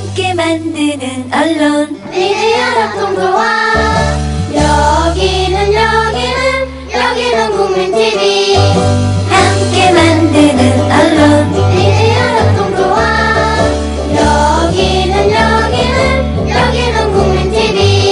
함께 만드는 언론 미디어 협동조합. 여기는 국민TV. 함께 만드는 언론 미디어 협동조합. 여기는 국민TV.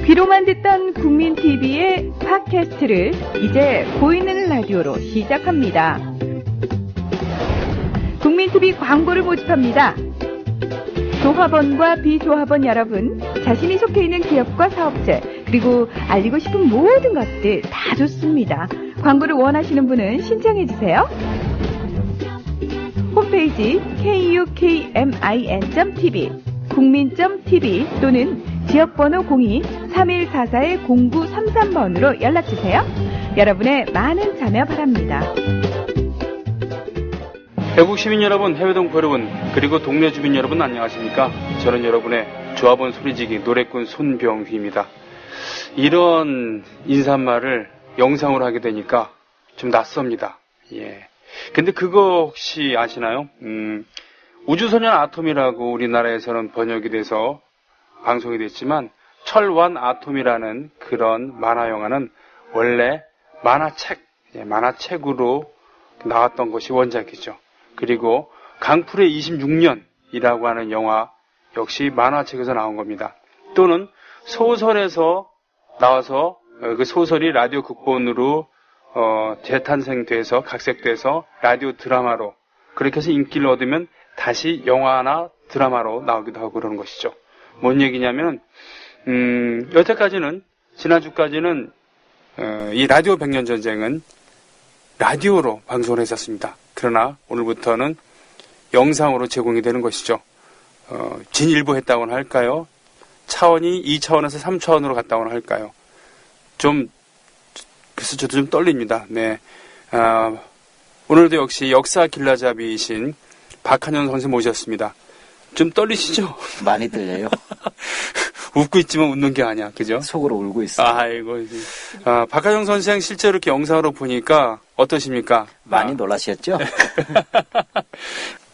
귀로만 듣던 국민TV의 팟캐스트를 이제 보이는 라디오로 시작합니다. 국민TV 광고를 모집합니다. 조합원과 비조합원 여러분, 자신이 속해 있는 기업과 사업체, 그리고 알리고 싶은 모든 것들 다 좋습니다. 광고를 원하시는 분은 신청해주세요. 홈페이지 kukmin.tv, 국민.tv 또는 지역번호 02-3144-0933번으로 연락주세요. 여러분의 많은 참여 바랍니다. 대구 시민 여러분, 해외 동포 여러분, 그리고 동네 주민 여러분 안녕하십니까? 저는 여러분의 조합원 소리지기 노래꾼 손병휘입니다. 이런 인사말을 영상으로 하게 되니까 좀 낯섭니다. 예. 근데 그거 혹시 아시나요? 우주소년 아톰이라고 우리나라에서는 번역이 돼서 방송이 됐지만 철원 아톰이라는 그런 만화 영화는 원래 만화책으로 나왔던 것이 원작이죠. 그리고 강풀의 26년이라고 하는 영화 역시 만화책에서 나온 겁니다. 또는 소설에서 나와서 그 소설이 라디오 극본으로 재탄생돼서 각색돼서 라디오 드라마로 그렇게 해서 인기를 얻으면 다시 영화나 드라마로 나오기도 하고 그러는 것이죠. 뭔 얘기냐면 여태까지는 지난주까지는 이 라디오 백년전쟁은 라디오로 방송을 했었습니다. 그러나 오늘부터는 영상으로 제공이 되는 것이죠. 진일보 했다고는 할까요? 차원이 2차원에서 3차원으로 갔다고는 할까요? 그래서 저도 좀 떨립니다. 네. 오늘도 역시 역사 길라잡이이신 박한영 선생 모셨습니다. 좀 떨리시죠? 많이 떨려요. 웃고 있지만 웃는 게 아니야, 그죠? 속으로 울고 있어요. 아이고. 박한영 선생 실제로 이렇게 영상으로 보니까 어떠십니까? 많이 놀라셨죠?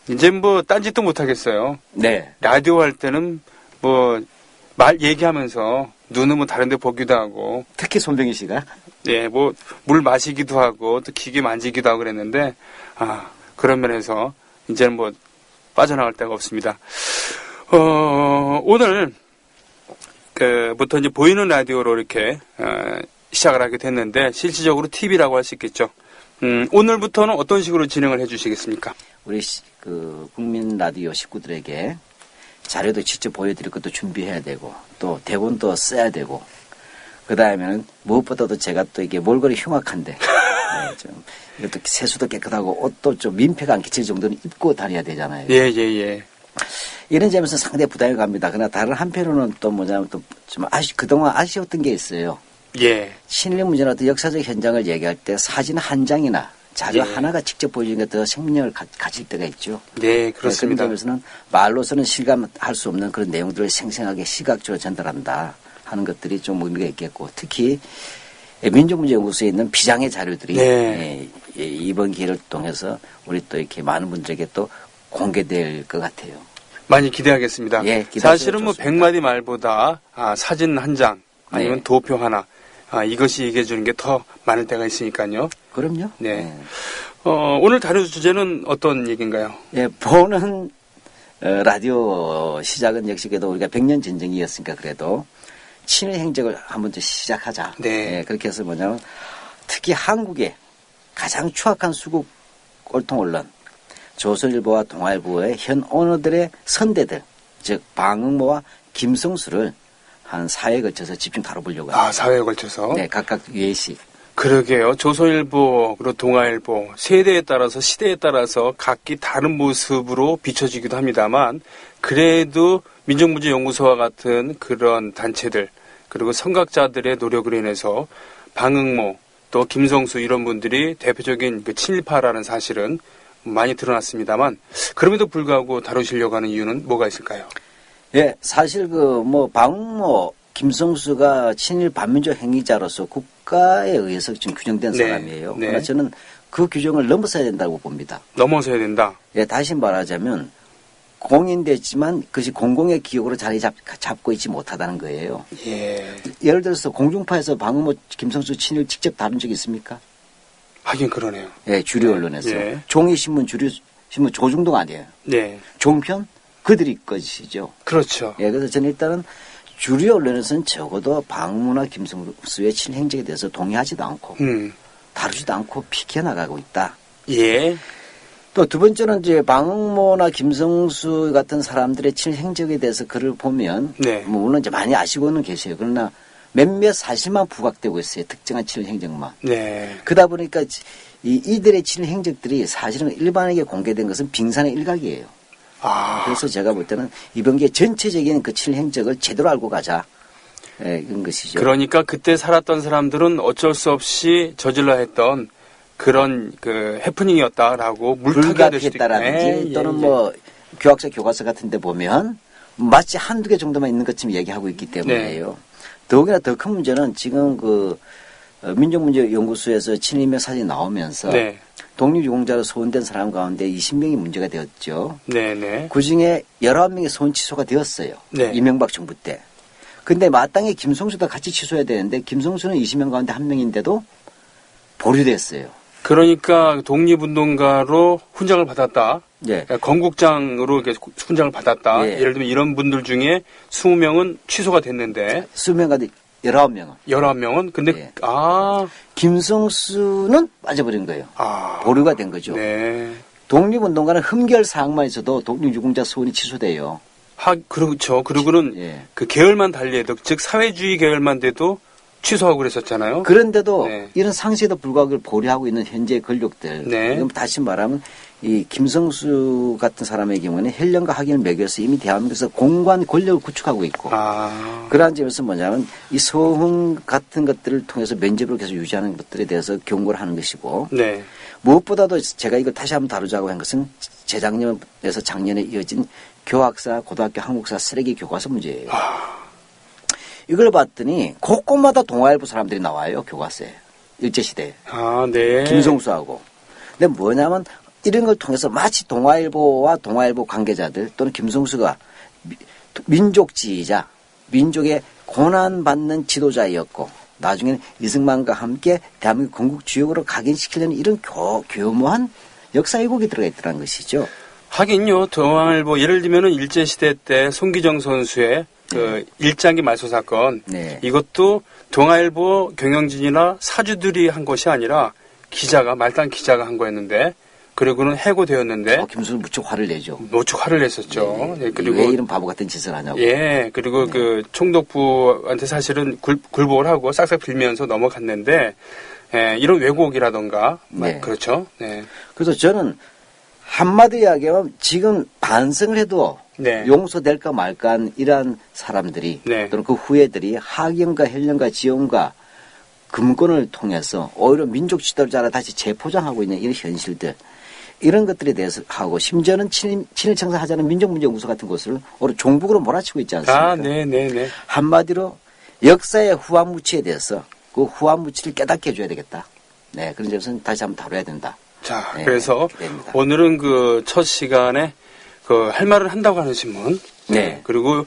이제 딴짓도 못하겠어요. 네. 라디오 할 때는 말 얘기하면서 눈은 다른 데 보기도 하고. 특히 손병희 씨가? 예, 물 마시기도 하고, 또 기계 만지기도 하고 그랬는데, 그런 면에서 이제는 빠져나갈 데가 없습니다. 오늘, 부터 이제 보이는 라디오로 이렇게, 시작을 하게 됐는데, 실질적으로 TV라고 할 수 있겠죠. 오늘부터는 어떤 식으로 진행을 해 주시겠습니까? 우리, 국민 라디오 식구들에게 자료도 직접 보여드릴 것도 준비해야 되고, 또 대본도 써야 되고, 그 다음에는 무엇보다도 제가 또 이게 몰골이 흉악한데, 네, 이것도 세수도 깨끗하고 옷도 좀 민폐가 안 끼칠 정도는 입고 다녀야 되잖아요. 예. 이런 점에서 상당히 부담이 갑니다. 그러나 다른 한편으로는 또 뭐냐면 또 좀 그동안 아쉬웠던 게 있어요. 예. 친일 문제나 어떤 역사적 현장을 얘기할 때 사진 한 장이나 자료 하나가 직접 보여주는 게 더 생명력을 가질 때가 있죠. 네, 그렇습니다. 그런 점에서는 말로서는 실감할 수 없는 그런 내용들을 생생하게 시각적으로 전달한다 하는 것들이 좀 의미가 있겠고, 특히 민족문제연구소에 있는 비장의 자료들이 네. 이번 기회를 통해서 우리 또 이렇게 많은 분들에게 또 공개될 것 같아요. 많이 기대하겠습니다. 예, 사실은 100마디 말보다 사진 한 장 아니면 도표 하나 이것이 얘기해 주는 게 더 많을 때가 있으니까요. 그럼요. 네. 오늘 다룰 주제는 어떤 얘기인가요? 예, 보는 라디오 시작은 역시 그래도 우리가 100년 전쟁이었으니까 그래도 친일 행적을 한번 좀 시작하자. 네. 예, 그렇게 해서 뭐냐면 특히 한국의 가장 추악한 수국 꼴통 언론 조선일보와 동아일보의 현 오너들의 선대들, 즉 방응모와 김성수를 한 4회에 걸쳐서 집중 다뤄보려고 합니다. 4회에 걸쳐서? 네, 각각 예시. 그러게요. 조선일보, 그리고 동아일보, 세대에 따라서, 시대에 따라서 각기 다른 모습으로 비춰지기도 합니다만, 그래도 민족문제연구소와 같은 그런 단체들, 그리고 선각자들의 노력으로 인해서 방응모, 또 김성수 이런 분들이 대표적인 그 친일파라는 사실은 많이 드러났습니다만, 그럼에도 불구하고 다루시려고 하는 이유는 뭐가 있을까요? 예, 사실 방응모, 김성수가 친일 반민족 행위자로서 국가에 의해서 지금 규정된 네, 사람이에요. 네. 그러나 저는 그 규정을 넘어서야 된다고 봅니다. 넘어서야 된다. 예, 다시 말하자면 공인됐지만 그것이 공공의 기억으로 자리 잡고 있지 못하다는 거예요. 예. 예를 들어서 공중파에서 방응모, 김성수 친일 직접 다룬 적이 있습니까? 하긴 그러네요. 예, 주류 언론에서. 예. 종이신문, 주류신문 조중동 아니에요. 네. 종편? 그들이 것이죠. 그렇죠. 예, 그래서 저는 일단은 주류 언론에서는 적어도 방응모나 김성수의 친일 행적에 대해서 동의하지도 않고 다루지도 않고 피켜나가고 있다. 예. 또 두 번째는 이제 방응모나 김성수 같은 사람들의 친일 행적에 대해서 글을 보면 네. 뭐 물론 이제 많이 아시고는 계세요. 그러나 몇몇 사실만 부각되고 있어요. 특정한 친일 행적만. 네. 그러다 보니까 이들의 친일 행적들이 사실은 일반에게 공개된 것은 빙산의 일각이에요. 아. 그래서 제가 볼 때는 이번 기회에 전체적인 그 친일 행적을 제대로 알고 가자. 예, 그런 것이죠. 그러니까 그때 살았던 사람들은 어쩔 수 없이 저질러 했던 그런 그 해프닝이었다라고 물타기가 될 수도 불가피했다라든지 또는 뭐 교학서 교과서 같은 데 보면 마치 한두 개 정도만 있는 것처럼 얘기하고 있기 때문에요. 더욱이나 더 큰 문제는 지금 민족문제연구소에서 친일인명 사진이 나오면서 네. 독립유공자로 소원된 사람 가운데 20명이 문제가 되었죠. 네네. 그중에 19명이 소원 취소가 되었어요. 네. 이명박 정부 때. 근데 마땅히 김성수도 같이 취소해야 되는데 김성수는 20명 가운데 한 명인데도 보류됐어요. 그러니까 독립운동가로 훈장을 받았다. 네. 건국장으로 이렇게 훈장을 받았다. 예. 예를 들면 이런 분들 중에 20명은 취소가 됐는데 수명 가운데 19명은. 19명은 근데 예. 김성수는 빠져버린 거예요. 보류가 된 거죠. 네. 독립운동가는 흠결 사항만 있어도 독립유공자 소원이 취소돼요. 그렇죠. 그리고는 예. 그 계열만 달리해도 즉 사회주의 계열만 돼도 취소하고 그랬었잖아요. 그런데도 네. 이런 상시에도 불구하고 보류하고 있는 현재 권력들. 네. 이건 다시 말하면 이 김성수 같은 사람의 경우는 헬령과 학연을 매겨서 이미 대한민국에서 공관 권력을 구축하고 있고 그러한 점에서 뭐냐면 이 서흥 같은 것들을 통해서 면접을 계속 유지하는 것들에 대해서 경고를 하는 것이고 네. 무엇보다도 제가 이걸 다시 한번 다루자고 한 것은 재작년에서 작년에 이어진 교학사, 고등학교 한국사 쓰레기 교과서 문제예요. 이걸 봤더니 곳곳마다 동아일보 사람들이 나와요. 교과서에. 일제시대에. 네. 김성수하고. 근데 뭐냐면 이런 걸 통해서 마치 동아일보와 동아일보 관계자들 또는 김성수가 민족지휘자, 민족의 고난받는 지도자였고 나중에는 이승만과 함께 대한민국 건국주역으로 각인시키려는 이런 교묘한 역사 왜곡이 들어가 있더라는 것이죠. 하긴요. 동아일보 예를 들면은 일제시대 때 송기정 선수의 그 일장기 말소 사건 네. 이것도 동아일보 경영진이나 사주들이 한 것이 아니라 말단 기자가 한 거였는데 그리고는 해고되었는데 김수는 무척 화를 내죠. 무척 화를 냈었죠. 네. 네, 그리고 왜 이런 바보 같은 짓을 하냐고. 예, 그리고 네. 그 총독부한테 사실은 굴복을 하고 싹싹 빌면서 넘어갔는데 이런 왜곡이라던가 네. 그렇죠. 네. 그래서 저는 한마디 이야기하면 지금 반성을 해도 네. 용서될까 말까한 이러한 사람들이 네. 또는 그 후예들이 학연과 헬령과 지원과 금권을 통해서 오히려 민족 지도자를 다시 재포장하고 있는 이런 현실들 이런 것들에 대해서 하고 심지어는 친일 청산하자는 민족문제연구소 같은 곳을 오히려 종북으로 몰아치고 있지 않습니까? 네네네. 한마디로 역사의 후한무치에 대해서 그 후한무치를 깨닫게 해줘야 되겠다. 네, 그런 점에서는 다시 한번 다뤄야 된다. 자, 네, 그래서 기대됩니다. 오늘은 그 첫 시간에 그 할 말을 한다고 하는 신문, 네. 그리고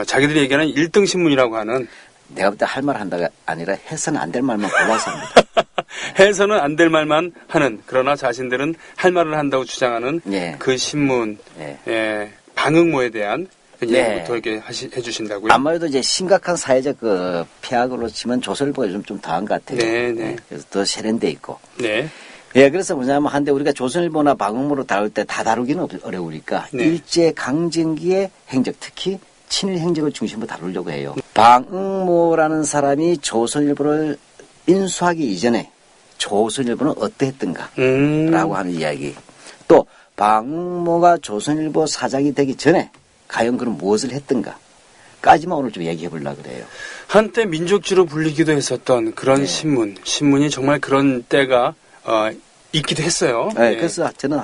자기들이 얘기하는 1등 신문이라고 하는 내가 볼 때 할 말 한다가 아니라 해서는 안 될 말만 골라서 합니다. 해서는 안 될 말만 하는 그러나 자신들은 할 말을 한다고 주장하는 네. 그 신문 네. 방응모에 대한 네. 얘기부터 이렇게 해주신다고요? 아무래도 이제 심각한 사회적 그 폐악으로 치면 조선일보가 요즘 좀 더한 것 같아요. 네. 그래서 더 세련돼 있고. 네. 예, 그래서 뭐냐면 한데 우리가 조선일보나 방응모로 다룰 때 다 다루기는 어려우니까 네. 일제 강점기의 행적, 특히 친일 행적을 중심으로 다루려고 해요. 방응모라는 사람이 조선일보를 인수하기 이전에 조선일보는 어떠했던가 라고 하는 이야기. 또 방모가 조선일보 사장이 되기 전에 과연 그는 무엇을 했던가 까지만 오늘 좀 얘기해 보려고 그래요. 한때 민족지로 불리기도 했었던 그런 네. 신문이 정말 그런 때가 있기도 했어요. 네, 네. 그래서 저는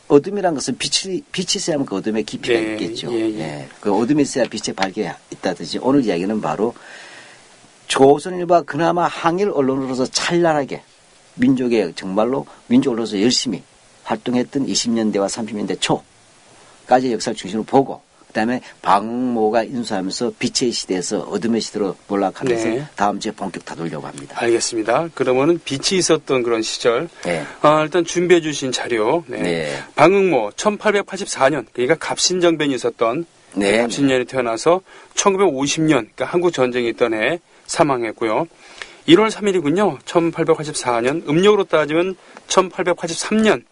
어둠이란 것은 빛이 있어야만 그 어둠의 깊이가 네, 있겠죠. 예, 예. 네, 그 어둠이 있어야 빛의 밝기가 있다듯이 오늘 이야기는 바로 조선일보가 그나마 항일 언론으로서 찬란하게 민족의 정말로 민족 언론으로서 열심히 활동했던 20년대와 30년대 초까지의 역사를 중심으로 보고 그다음에 방모가 인수하면서 빛의 시대에서 어둠의 시대로 몰락하면서 네. 다음 주에 본격 다돌려고 합니다. 알겠습니다. 그러면은 빛이 있었던 그런 시절. 네. 일단 준비해 주신 자료. 네. 네. 방응모 1884년 그러니까 갑신정변이 있었던 네. 갑신년에 태어나서 1950년 그러니까 한국 전쟁이 있던 해 사망했고요. 1월 3일이군요. 1884년 음력으로 따지면 1883년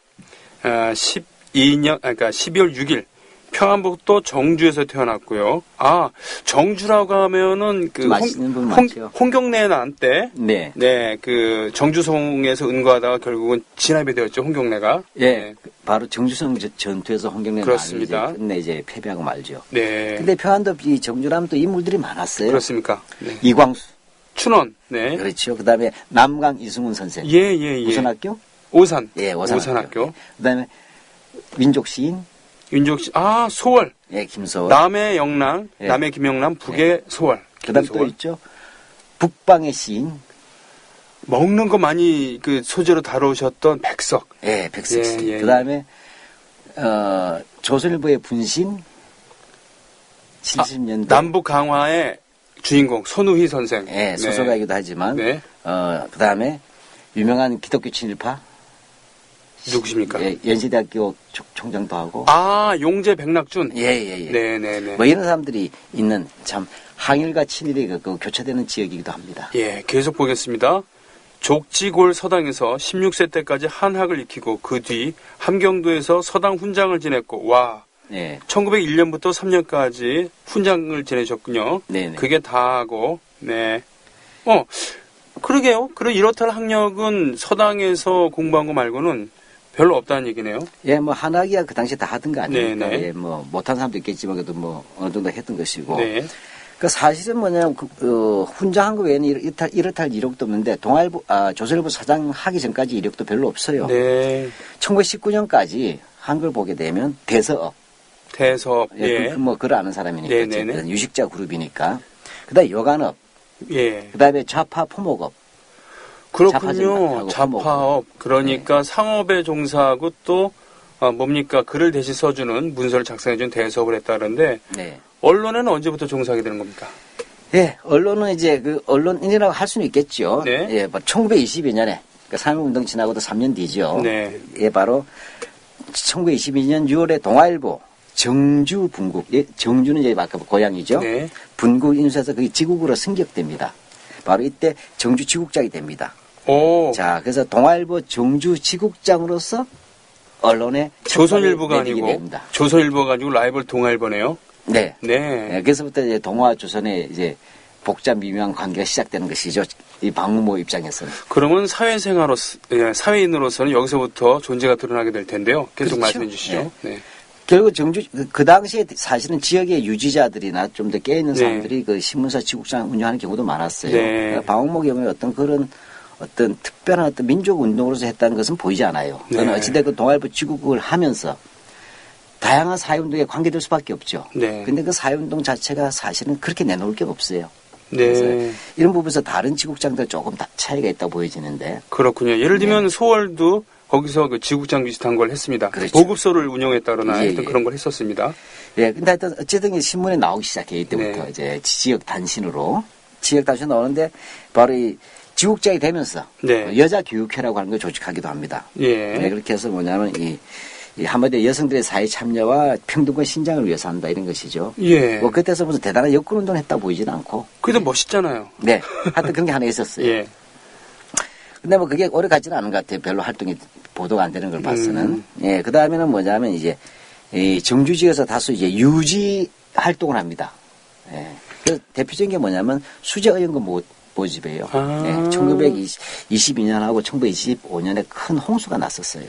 12년 그러니까 12월 6일 평안북도 정주에서 태어났고요. 정주라고 하면은 그 맛있는 분 많죠. 홍경래 난 때 네. 네, 그 정주성에서 은거하다가 결국은 진압이 되었죠. 홍경래가. 예, 네. 바로 정주성 전투에서 홍경래는 그렇습니다. 끝내 이제 패배하고 말죠. 네. 근데 평안도 이 정주라면 또 인물들이 많았어요. 그렇습니까? 네. 이광수, 춘원. 네. 그렇죠. 그다음에 남강 이승훈 선생, 예. 무슨 학교? 오산. 예, 오산학교. 그다음에 민족 시인, 윤족 씨. 소월. 예, 김소월. 남해 영랑, 예. 남해 김영남, 북의 소월. 그다음 또 김소월. 있죠. 북방의 시인, 먹는 거 많이 그 소재로 다루셨던 백석. 예, 백석 씨. 예. 그다음에 조선일보의 분신, 70년대. 남북 강화의 주인공 손우희 선생. 예, 소설가이기도 하지만, 네. 그다음에 유명한 기독교 친일파. 누구십니까? 예, 연세대학교 총장도 하고. 용재 백낙준. 예. 네네네. 뭐 이런 사람들이 있는 참 항일과 친일이 그 교차되는 지역이기도 합니다. 예, 계속 보겠습니다. 족지골 서당에서 16세 때까지 한학을 익히고 그 뒤 함경도에서 서당 훈장을 지냈고 예. 1901년부터 3년까지 훈장을 지내셨군요. 네네. 그게 다 하고 네. 그러게요. 이렇다 할 학력은 서당에서 공부한 거 말고는 별로 없다는 얘기네요. 예, 뭐 한학이야 그 당시에 다 하던 거 아닙니까? 네네. 예, 뭐 못한 사람도 있겠지만 그래도 뭐 어느 정도 했던 것이고. 네. 그 사실은 뭐냐면 훈장한 거 외에는 이렇다 할 이력도 없는데 조선일보 사장 하기 전까지 이력도 별로 없어요. 네. 1919년까지 한글 보게 되면 대서업. 대섭. 예. 예. 그걸 아는 사람이니까. 네네네. 어쨌든 유식자 그룹이니까. 그다음에 여간업. 예. 그다음에 좌파 포목업. 그렇군요. 자파전략하고 자파업. 그러니까 상업에 종사하고 또 뭡니까 글을 대신 써주는 문서를 작성해준 대서업을 했다는데 네. 언론에는 언제부터 종사하게 되는 겁니까? 예, 언론은 이제 그 언론인이라고 할 수는 있겠죠. 네. 예, 1922년에 그 3.1운동 지나고도 3년 뒤죠. 네. 예, 바로 1922년 6월에 동아일보 정주 분국, 예, 정주는 이제 아까 고향이죠. 네. 분국 인수해서 그게 지국으로 승격됩니다. 바로 이때 정주 지국장이 됩니다. 오. 자, 그래서 동아일보 정주 지국장으로서 언론에 조선일보가 내리게 아니고 됩니다. 조선일보가 아니고 라이벌 동아일보네요. 네. 네. 예, 그래서부터 이제 동아 조선의 이제 복잡 미묘한 관계가 시작되는 것이죠. 이 방모 입장에서는. 그러면 사회인으로서는 여기서부터 존재가 드러나게 될 텐데요. 계속 그렇죠. 말씀해 주시죠. 네. 결국 정주 그 당시에 사실은 지역의 유지자들이나 좀 더 깨있는 네. 사람들이 그 신문사 지국장 운영하는 경우도 많았어요. 네. 그러니까 방옥모 경우에 어떤 그런 어떤 특별한 어떤 민족 운동으로서 했다는 것은 보이지 않아요. 네. 그는 어찌됐건 동아일보 지국을 하면서 다양한 사회운동에 관계될 수밖에 없죠. 네. 근데 그 사회운동 자체가 사실은 그렇게 내놓을 게 없어요. 네. 그래서 이런 부분에서 다른 지국장들 조금 다 차이가 있다고 보여지는데. 그렇군요. 예를 들면 소월도 거기서 그 지국장 비슷한 걸 했습니다. 그렇죠. 보급소를 운영했다거나 예, 하여튼 예. 그런 걸 했었습니다. 예, 근데 하여튼 어쨌든 신문에 나오기 시작해 이때부터 네. 이제 지역 단신으로 나오는데 바로 이 지국장이 되면서 네. 여자 교육회라고 하는 걸 조직하기도 합니다. 예. 네, 그렇게 해서 뭐냐면 이 한마디로 여성들의 사회 참여와 평등과 신장을 위해서 한다 이런 것이죠. 예. 뭐 그때서 무슨 대단한 여권 운동을 했다 보이진 않고. 그래도 멋있잖아요. 네, 하여튼 그런 게 하나 있었어요. 예. 근데 뭐 그게 오래 가지는 않은 것 같아요. 별로 활동이 보도가 안 되는 걸 봐서는. 예, 그 다음에는 뭐냐면 이제 이 정주지에서 다수 이제 유지 활동을 합니다. 예. 그 대표적인 게 뭐냐면 수재의원금 모집이에요. 아. 네, 1922년하고 1925년에 큰 홍수가 났었어요.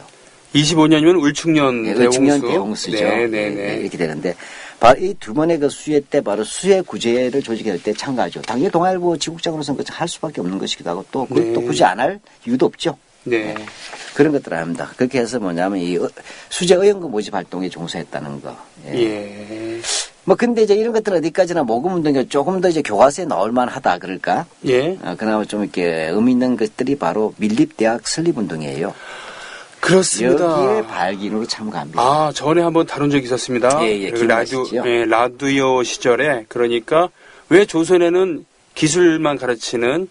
25년이면 울충년 네, 대홍수. 울충년 대홍수죠. 네네네. 이렇게 되는데 바로 이 두 번의 그 수해 때 바로 수해 구제를 조직할 때 참가하죠. 당연히 동아일보 지국장으로서는 할 수밖에 없는 것이기도 하고 또 그것도 네. 굳이 안 할 이유도 없죠. 네. 그런 것들을 합니다. 그렇게 해서 뭐냐면 이 수재 의원급 모집 활동에 종사했다는 거. 예. 예. 뭐 근데 이제 이런 것들은 어디까지나 모금 운동이 조금 더 이제 교과서에 나올 만하다 그럴까? 예. 그나마 좀 이렇게 의미 있는 것들이 바로 밀립대학 설립 운동이에요. 그렇습니다. 여기에 발기인으로 참가합니다. 아, 전에 한번 다룬 적이 있었습니다. 예, 그 기억나시죠? 라디오 시절에 그러니까 왜 조선에는 기술만 가르치는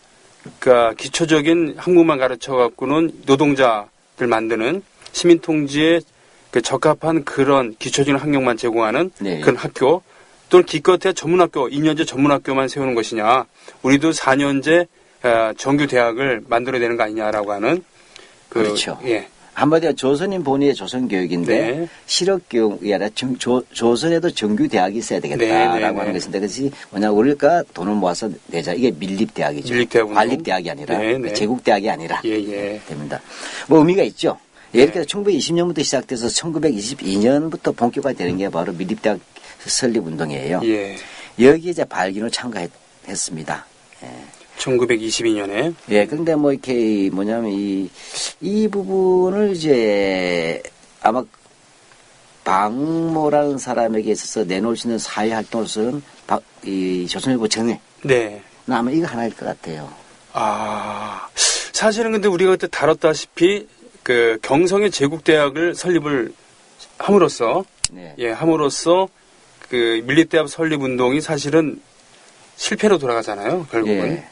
그러니까 기초적인 학문만 가르쳐 갖고는 노동자들 만드는 시민 통지에 그 적합한 그런 기초적인 학력만 제공하는 네. 그런 학교 또는 기껏해 전문학교 2년제 전문학교만 세우는 것이냐 우리도 4년제 정규 대학을 만들어야 되는 거 아니냐라고 하는 그렇죠. 예. 한마디로 조선인 본위의 조선교육인데 네. 실업교육이 아니라 조선에도 정규대학이 있어야 되겠다라고 네, 네, 네. 하는 것인데 그것이 뭐냐 우리가 돈을 모아서 내자. 이게 밀립대학이죠. 밀립대학 운동. 관립대학이 아니라 네, 네. 제국대학이 아니라 예, 예. 됩니다. 뭐 의미가 있죠. 예를 네. 들어 1920년부터 시작돼서 1922년부터 본격화되는 게 바로 밀립대학 설립 운동이에요. 예. 여기에 이제 발기인으로 참가했습니다. 1922년에 예, 그런데 뭐 이렇게 뭐냐면 이 부분을 이제 아마 방모라는 사람에게 있어서 내놓을 수 있는 사회 활동으로서는 이 조선일보 정회 네. 아마 이거 하나일 것 같아요. 아, 사실은 근데 우리가 그때 다뤘다시피 그 경성의 제국대학을 설립을 함으로써 네. 예, 함으로써 그 밀립대학 설립 운동이 사실은 실패로 돌아가잖아요, 결국은. 예.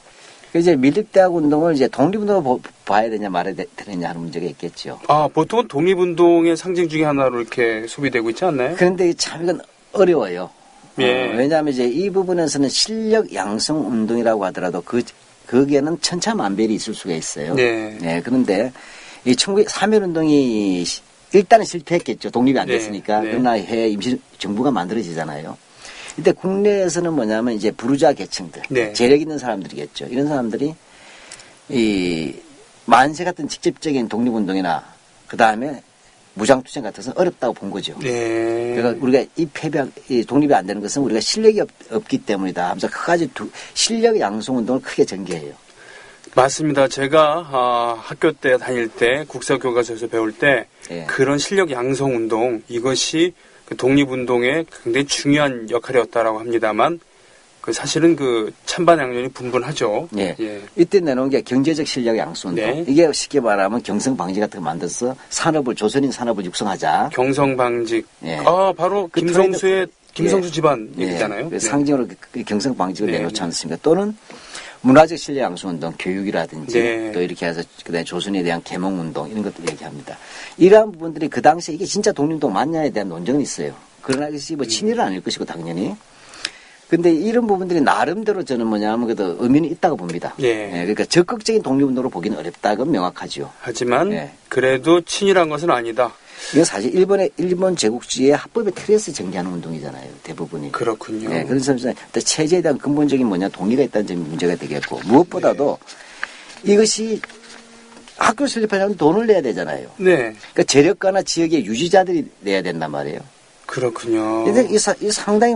그 이제 밀립대학 운동을 이제 독립운동으로 봐야 되냐 말아야 되느냐 하는 문제가 있겠죠. 아, 보통은 독립운동의 상징 중에 하나로 이렇게 소비되고 있지 않나요? 그런데 참 이건 어려워요. 예. 왜냐하면 이제 이 부분에서는 실력 양성 운동이라고 하더라도 거기에는 천차만별이 있을 수가 있어요. 네. 그런데 이 1903년 운동이 일단은 실패했겠죠. 독립이 안 네, 됐으니까. 네. 그러나 해 임시정부가 만들어지잖아요. 이때 국내에서는 뭐냐면 이제 부르주아 계층들, 네. 재력 있는 사람들이겠죠. 이런 사람들이 이 만세 같은 직접적인 독립운동이나 그 다음에 무장투쟁 같아서 어렵다고 본 거죠. 네. 그러니까 우리가 이 독립이 안 되는 것은 우리가 실력이 없기 때문이다 하면서 그까지 실력 양성 운동을 크게 전개해요. 맞습니다. 제가 학교 때 다닐 때 국사교과서에서 배울 때 예. 그런 실력 양성 운동 이것이 그 독립운동의 굉장히 중요한 역할이었다라고 합니다만 그 사실은 그 찬반양면이 분분하죠. 예. 예. 이때 내놓은 게 경제적 실력 양성 운동. 네. 이게 쉽게 말하면 경성 방지 같은 거 만들어서 조선인 산업을 육성하자. 경성방직. 예. 아, 바로 그 김성수 집안 예. 얘기잖아요. 그 네. 상징으로 그 경성 방직을 네, 내놓지 네. 않습니까? 또는 문화적 실력 양성 운동, 교육이라든지 네. 또 이렇게 해서 그다음에 조선에 대한 계몽 운동 이런 것들 얘기합니다. 이러한 부분들이 그 당시에 이게 진짜 독립운동 맞냐에 대한 논쟁은 있어요. 그러나 이것이 뭐 친일은 아닐 것이고 당연히. 근데 이런 부분들이 나름대로 저는 뭐냐면 그래도 의미는 있다고 봅니다. 예. 그러니까 적극적인 독립운동으로 보기는 어렵다고 명확하죠. 하지만 네. 그래도 친일한 것은 아니다. 이건 사실 일본 제국주의의 합법의 틀에서 전개하는 운동이잖아요. 대부분이. 그렇군요. 네, 그런 점에서 체제에 대한 근본적인 동의가 있다는 점이 문제가 되겠고 무엇보다도 이것이 학교 설립하려면 돈을 내야 되잖아요. 네. 그러니까 재력가나 지역의 유지자들이 내야 된단 말이에요. 그렇군요. 근데 이 상당히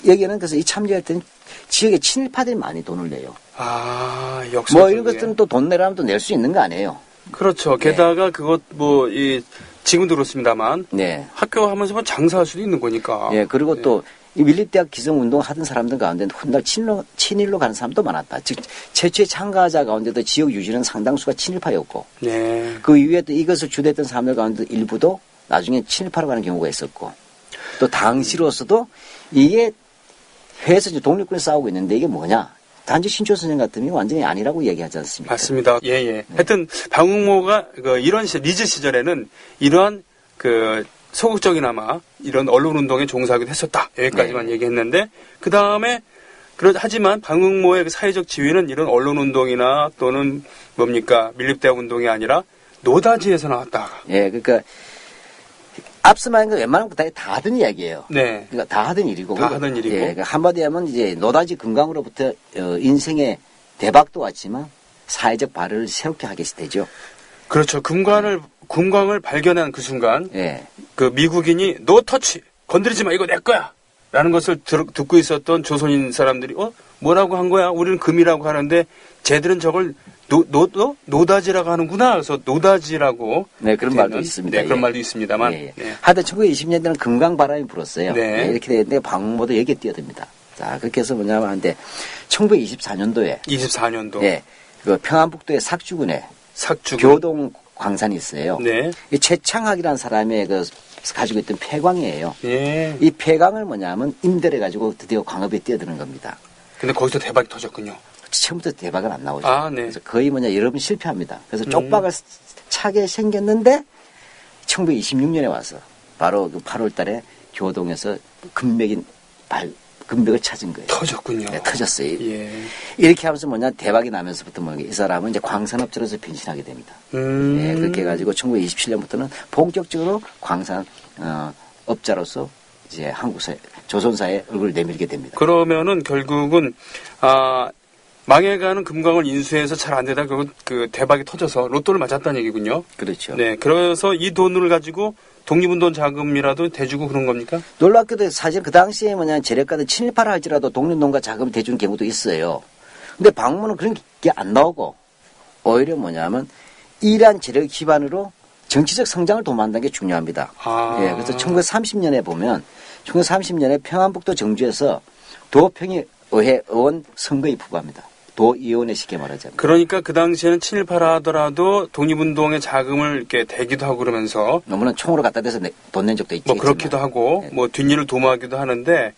여기는 그래서 이 참여할 때는 지역의 친일파들이 많이 돈을 내요. 아, 역사. 뭐 이런 것들은 또 돈 내라면 또 낼 수 있는 거 아니에요. 그렇죠. 게다가 그것 지금도 그렇습니다만 네. 학교 하면서 뭐 장사할 수도 있는 거니까. 예, 그리고 또 이 밀립대학 기성운동 하던 사람들 가운데 훗날 친일로 가는 사람도 많았다. 즉, 최초의 참가자 가운데도 지역 유지는 상당수가 친일파였고, 네. 그 이후에 또 이것을 주도했던 사람들 가운데 일부도 나중에 친일파로 가는 경우가 있었고, 또 당시로서도 이게 해외에서 이제 독립군이 싸우고 있는데 이게 뭐냐? 단지 신초선생 같으면 완전히 아니라고 얘기하지 않습니까? 맞습니다. 예, 예. 하여튼 방응모가 이런 리즈 시절에는 이러한 소극적이나마 이런 언론운동에 종사하기도 했었다. 여기까지만 네. 얘기했는데 그 다음에 하지만 방응모의 그 사회적 지위는 이런 언론운동이나 또는 밀립대학 운동이 아니라 노다지에서 나왔다. 예, 그러니까 앞서 말한 건 웬만한 거 다 하던 이야기예요. 네. 그러니까 다 하던 일이고. 다 하던 일이고. 예, 그러니까 한마디 하면 이제 노다지 금강으로부터 인생의 대박도 왔지만 사회적 발의를 새롭게 하게 되죠. 그렇죠. 금광을 발견한 그 순간 예. 그 미국인이 노 터치 건드리지 마 이거 내 거야 라는 것을 듣고 있었던 조선인 사람들이 뭐라고 한 거야? 우리는 금이라고 하는데 쟤들은 저걸 노다지라고 하는구나. 그래서 노다지라고 네, 그런 말도 있습니다. 네, 그런 예. 말도 있습니다만. 예, 예. 네. 하여튼 1920년대는 금강 바람이 불었어요. 네. 네, 이렇게 되는데 방모도 여기에 뛰어듭니다. 자, 그렇게 해서 뭐냐면 한데 1924년도에 24년도 예, 그 평안북도의 삭주군에 삭주 교동 광산이 있어요. 네. 이 최창학이라는 사람의 그 가지고 있던 폐광이에요. 예. 이 폐광을 뭐냐면 임대를 가지고 드디어 광업에 뛰어드는 겁니다. 근데 거기서 대박이 터졌군요. 처음부터 대박은 안 나오죠. 아, 네. 그래서 거의 여러 번 실패합니다. 그래서 쪽박을 차게 생겼는데 1926년에 와서 바로 그 8월 달에 교동에서 금맥을 찾은 거예요. 터졌군요. 네, 터졌어요. 예. 이렇게 하면서 대박이 나면서부터 이 사람은 이제 광산업자로서 변신하게 됩니다. 네, 그렇게 해가지고 1927년부터는 본격적으로 광산 업자로서 이제 조선사에 얼굴을 내밀게 됩니다. 그러면은 결국은 망해가는 금광을 인수해서 잘 안 되다 결국 그 대박이 터져서 로또를 맞았다는 얘기군요. 그렇죠. 네, 그래서 이 돈을 가지고 독립운동 자금이라도 대주고 그런 겁니까? 놀랍게도 사실 그 당시에 재력가들 친일파를 할지라도 독립농가 자금을 대주는 경우도 있어요. 근데 방문은 그런 게 안 나오고 오히려 이러한 재력 기반으로 정치적 성장을 도모한다는 게 중요합니다. 예, 그래서 1930년에 보면 1930년에 평안북도 정주에서 도평이 의원 선거에 부과합니다. 도의원에 쉽게 말하자면. 그러니까 그 당시에는 친일파라 하더라도 독립운동의 자금을 이렇게 대기도 하고 그러면서 너무나 총으로 갖다 대서 돈 낸 적도 있죠. 뭐 그렇기도 하고 네. 뭐 뒷일을 도모하기도 하는데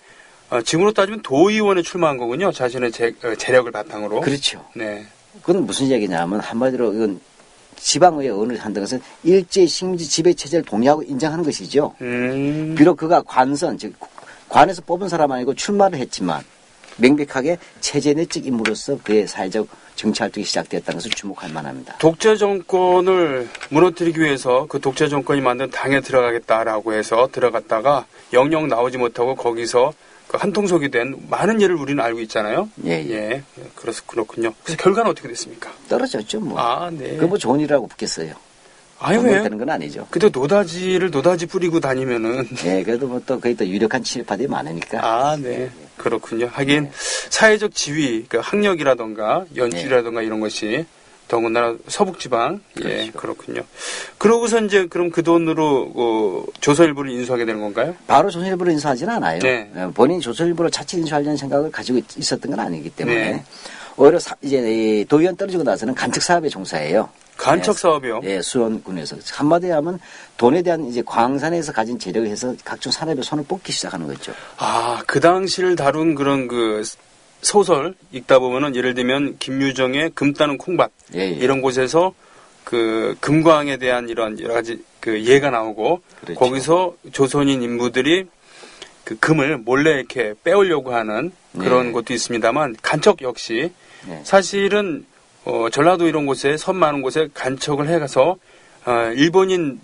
지금으로 따지면 도의원에 출마한 거군요. 자신의 재력을 바탕으로. 그렇죠. 네. 그건 무슨 얘기냐면 한마디로 이건 지방의회 의원을 한다는 것은 일제 식민지 지배 체제를 동의하고 인정하는 것이죠. 비록 그가 관에서 뽑은 사람 아니고 출마를 했지만 명백하게 체제 내적 인물로서 그의 사회적 정치 활동이 시작되었다는 것을 주목할 만합니다. 독재 정권을 무너뜨리기 위해서 그 독재 정권이 만든 당에 들어가겠다라고 해서 들어갔다가 영영 나오지 못하고 거기서 그 한통속이 된 많은 예를 우리는 알고 있잖아요. 예. 그래서 그렇군요. 그래서 결과는 어떻게 됐습니까? 떨어졌죠, 뭐. 아, 네. 그거 좋은 일이라고 붙겠어요. 아유, 왜? 되는 건 아니죠. 근데 노다지 뿌리고 다니면은. 예, 그래도 또 거기 또 유력한 친일파들이 많으니까. 아, 네. 그렇군요. 하긴 사회적 지위, 그 학력이라던가 연출이라던가 이런 것이 더군다나 서북지방. 그렇죠. 예, 그렇군요. 그러고서 이제 그럼 그 돈으로 조선일보를 인수하게 되는 건가요? 바로 조선일보를 인수하지는 않아요. 네. 본인이 조선일보를 자체 인수하려는 생각을 가지고 있었던 건 아니기 때문에 네. 오히려 이제 이 도의원 떨어지고 나서는 간척 사업에 종사해요. 간척 사업이요? 예, 수원군에서 한마디로 하면 돈에 대한 이제 광산에서 가진 재력을 해서 각종 산업에 손을 뽑기 시작하는 거죠. 아, 그 당시를 다룬 그런 그 소설 읽다 보면은 예를 들면 김유정의 금 따는 콩밭 예. 이런 곳에서 그 금광에 대한 이런 여러 가지 그 예가 나오고 그렇죠. 거기서 조선인 인부들이 그 금을 몰래 이렇게 빼오려고 하는 그런 네. 것도 있습니다만 간척 역시 네. 사실은 전라도 이런 곳에 섬 많은 곳에 간척을 해가서 일본인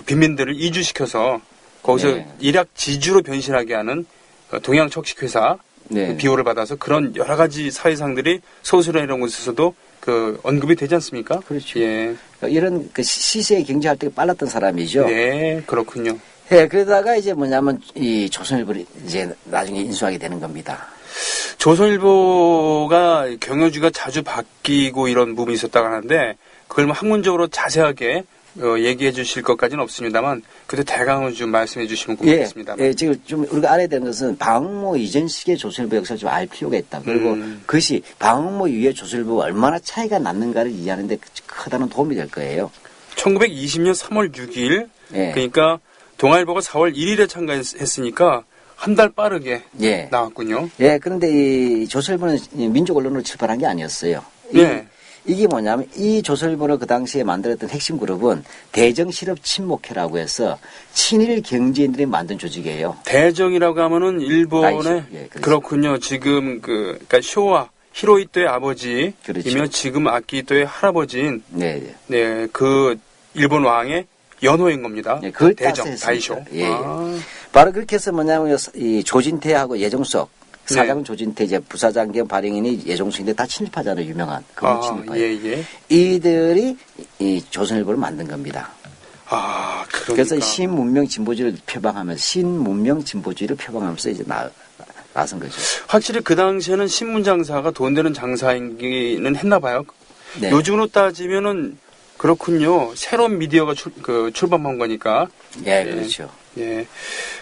빈민들을 이주시켜서 거기서 네. 일약 지주로 변신하게 하는 동양척식회사 네. 비호를 받아서 그런 여러 가지 사회상들이 소설이나 이런 곳에서도 그 언급이 되지 않습니까? 그렇죠. 예. 이런 그 시세의 경제 활동이 빨랐던 사람이죠. 네, 그렇군요. 예, 그러다가 이제 이 조선일보를 이제 나중에 인수하게 되는 겁니다. 조선일보가 경영주가 자주 바뀌고 이런 부분이 있었다고 하는데 그걸 뭐 학문적으로 자세하게 얘기해 주실 것까지는 없습니다만 그래도 대강은 좀 말씀해 주시면 고맙겠습니다. 예, 지금 좀 우리가 알아야 되는 것은 방흥모 이전 시기의 조선일보 역사를 좀 알 필요가 있다. 그리고 그것이 방흥모 이후의 조선일보가 얼마나 차이가 났는가를 이해하는데 크다는 도움이 될 거예요. 1920년 3월 6일 예. 그러니까 동아일보가 4월 1일에 참가했으니까 한 달 빠르게 예. 나왔군요. 예, 그런데 이 조선일보는 민족 언론으로 출발한 게 아니었어요. 네. 이게 뭐냐면 이 조선일보를 그 당시에 만들었던 핵심 그룹은 대정실업친목회라고 해서 친일 경제인들이 만든 조직이에요. 대정이라고 하면은 일본의 예, 그렇죠. 그렇군요. 지금 그러니까 쇼와 히로히토의 아버지이며 그렇죠. 지금 아키히토의 할아버지인 네. 네, 그 일본 왕의 연호인 겁니다. 예, 그걸 대정, 따서 했습니다. 다이쇼. 예, 예. 아, 바로 그렇게 해서 뭐냐면 이 조진태하고 예종석 사장은 조진태, 이제 부사장 겸 발행인이 예종수인데 다 친일파잖아요. 유명한. 그분 친일파. 예. 이들이 이 조선일보를 만든 겁니다. 아, 그러니까. 그래서 신문명 진보주의를 표방하면서 이제 나선 거죠. 확실히 그 당시에는 신문 장사가 돈 되는 장사이기는 했나 봐요. 네. 요즘으로 따지면은 그렇군요. 새로운 미디어가 출범한 거니까. 예, 그렇죠. 예.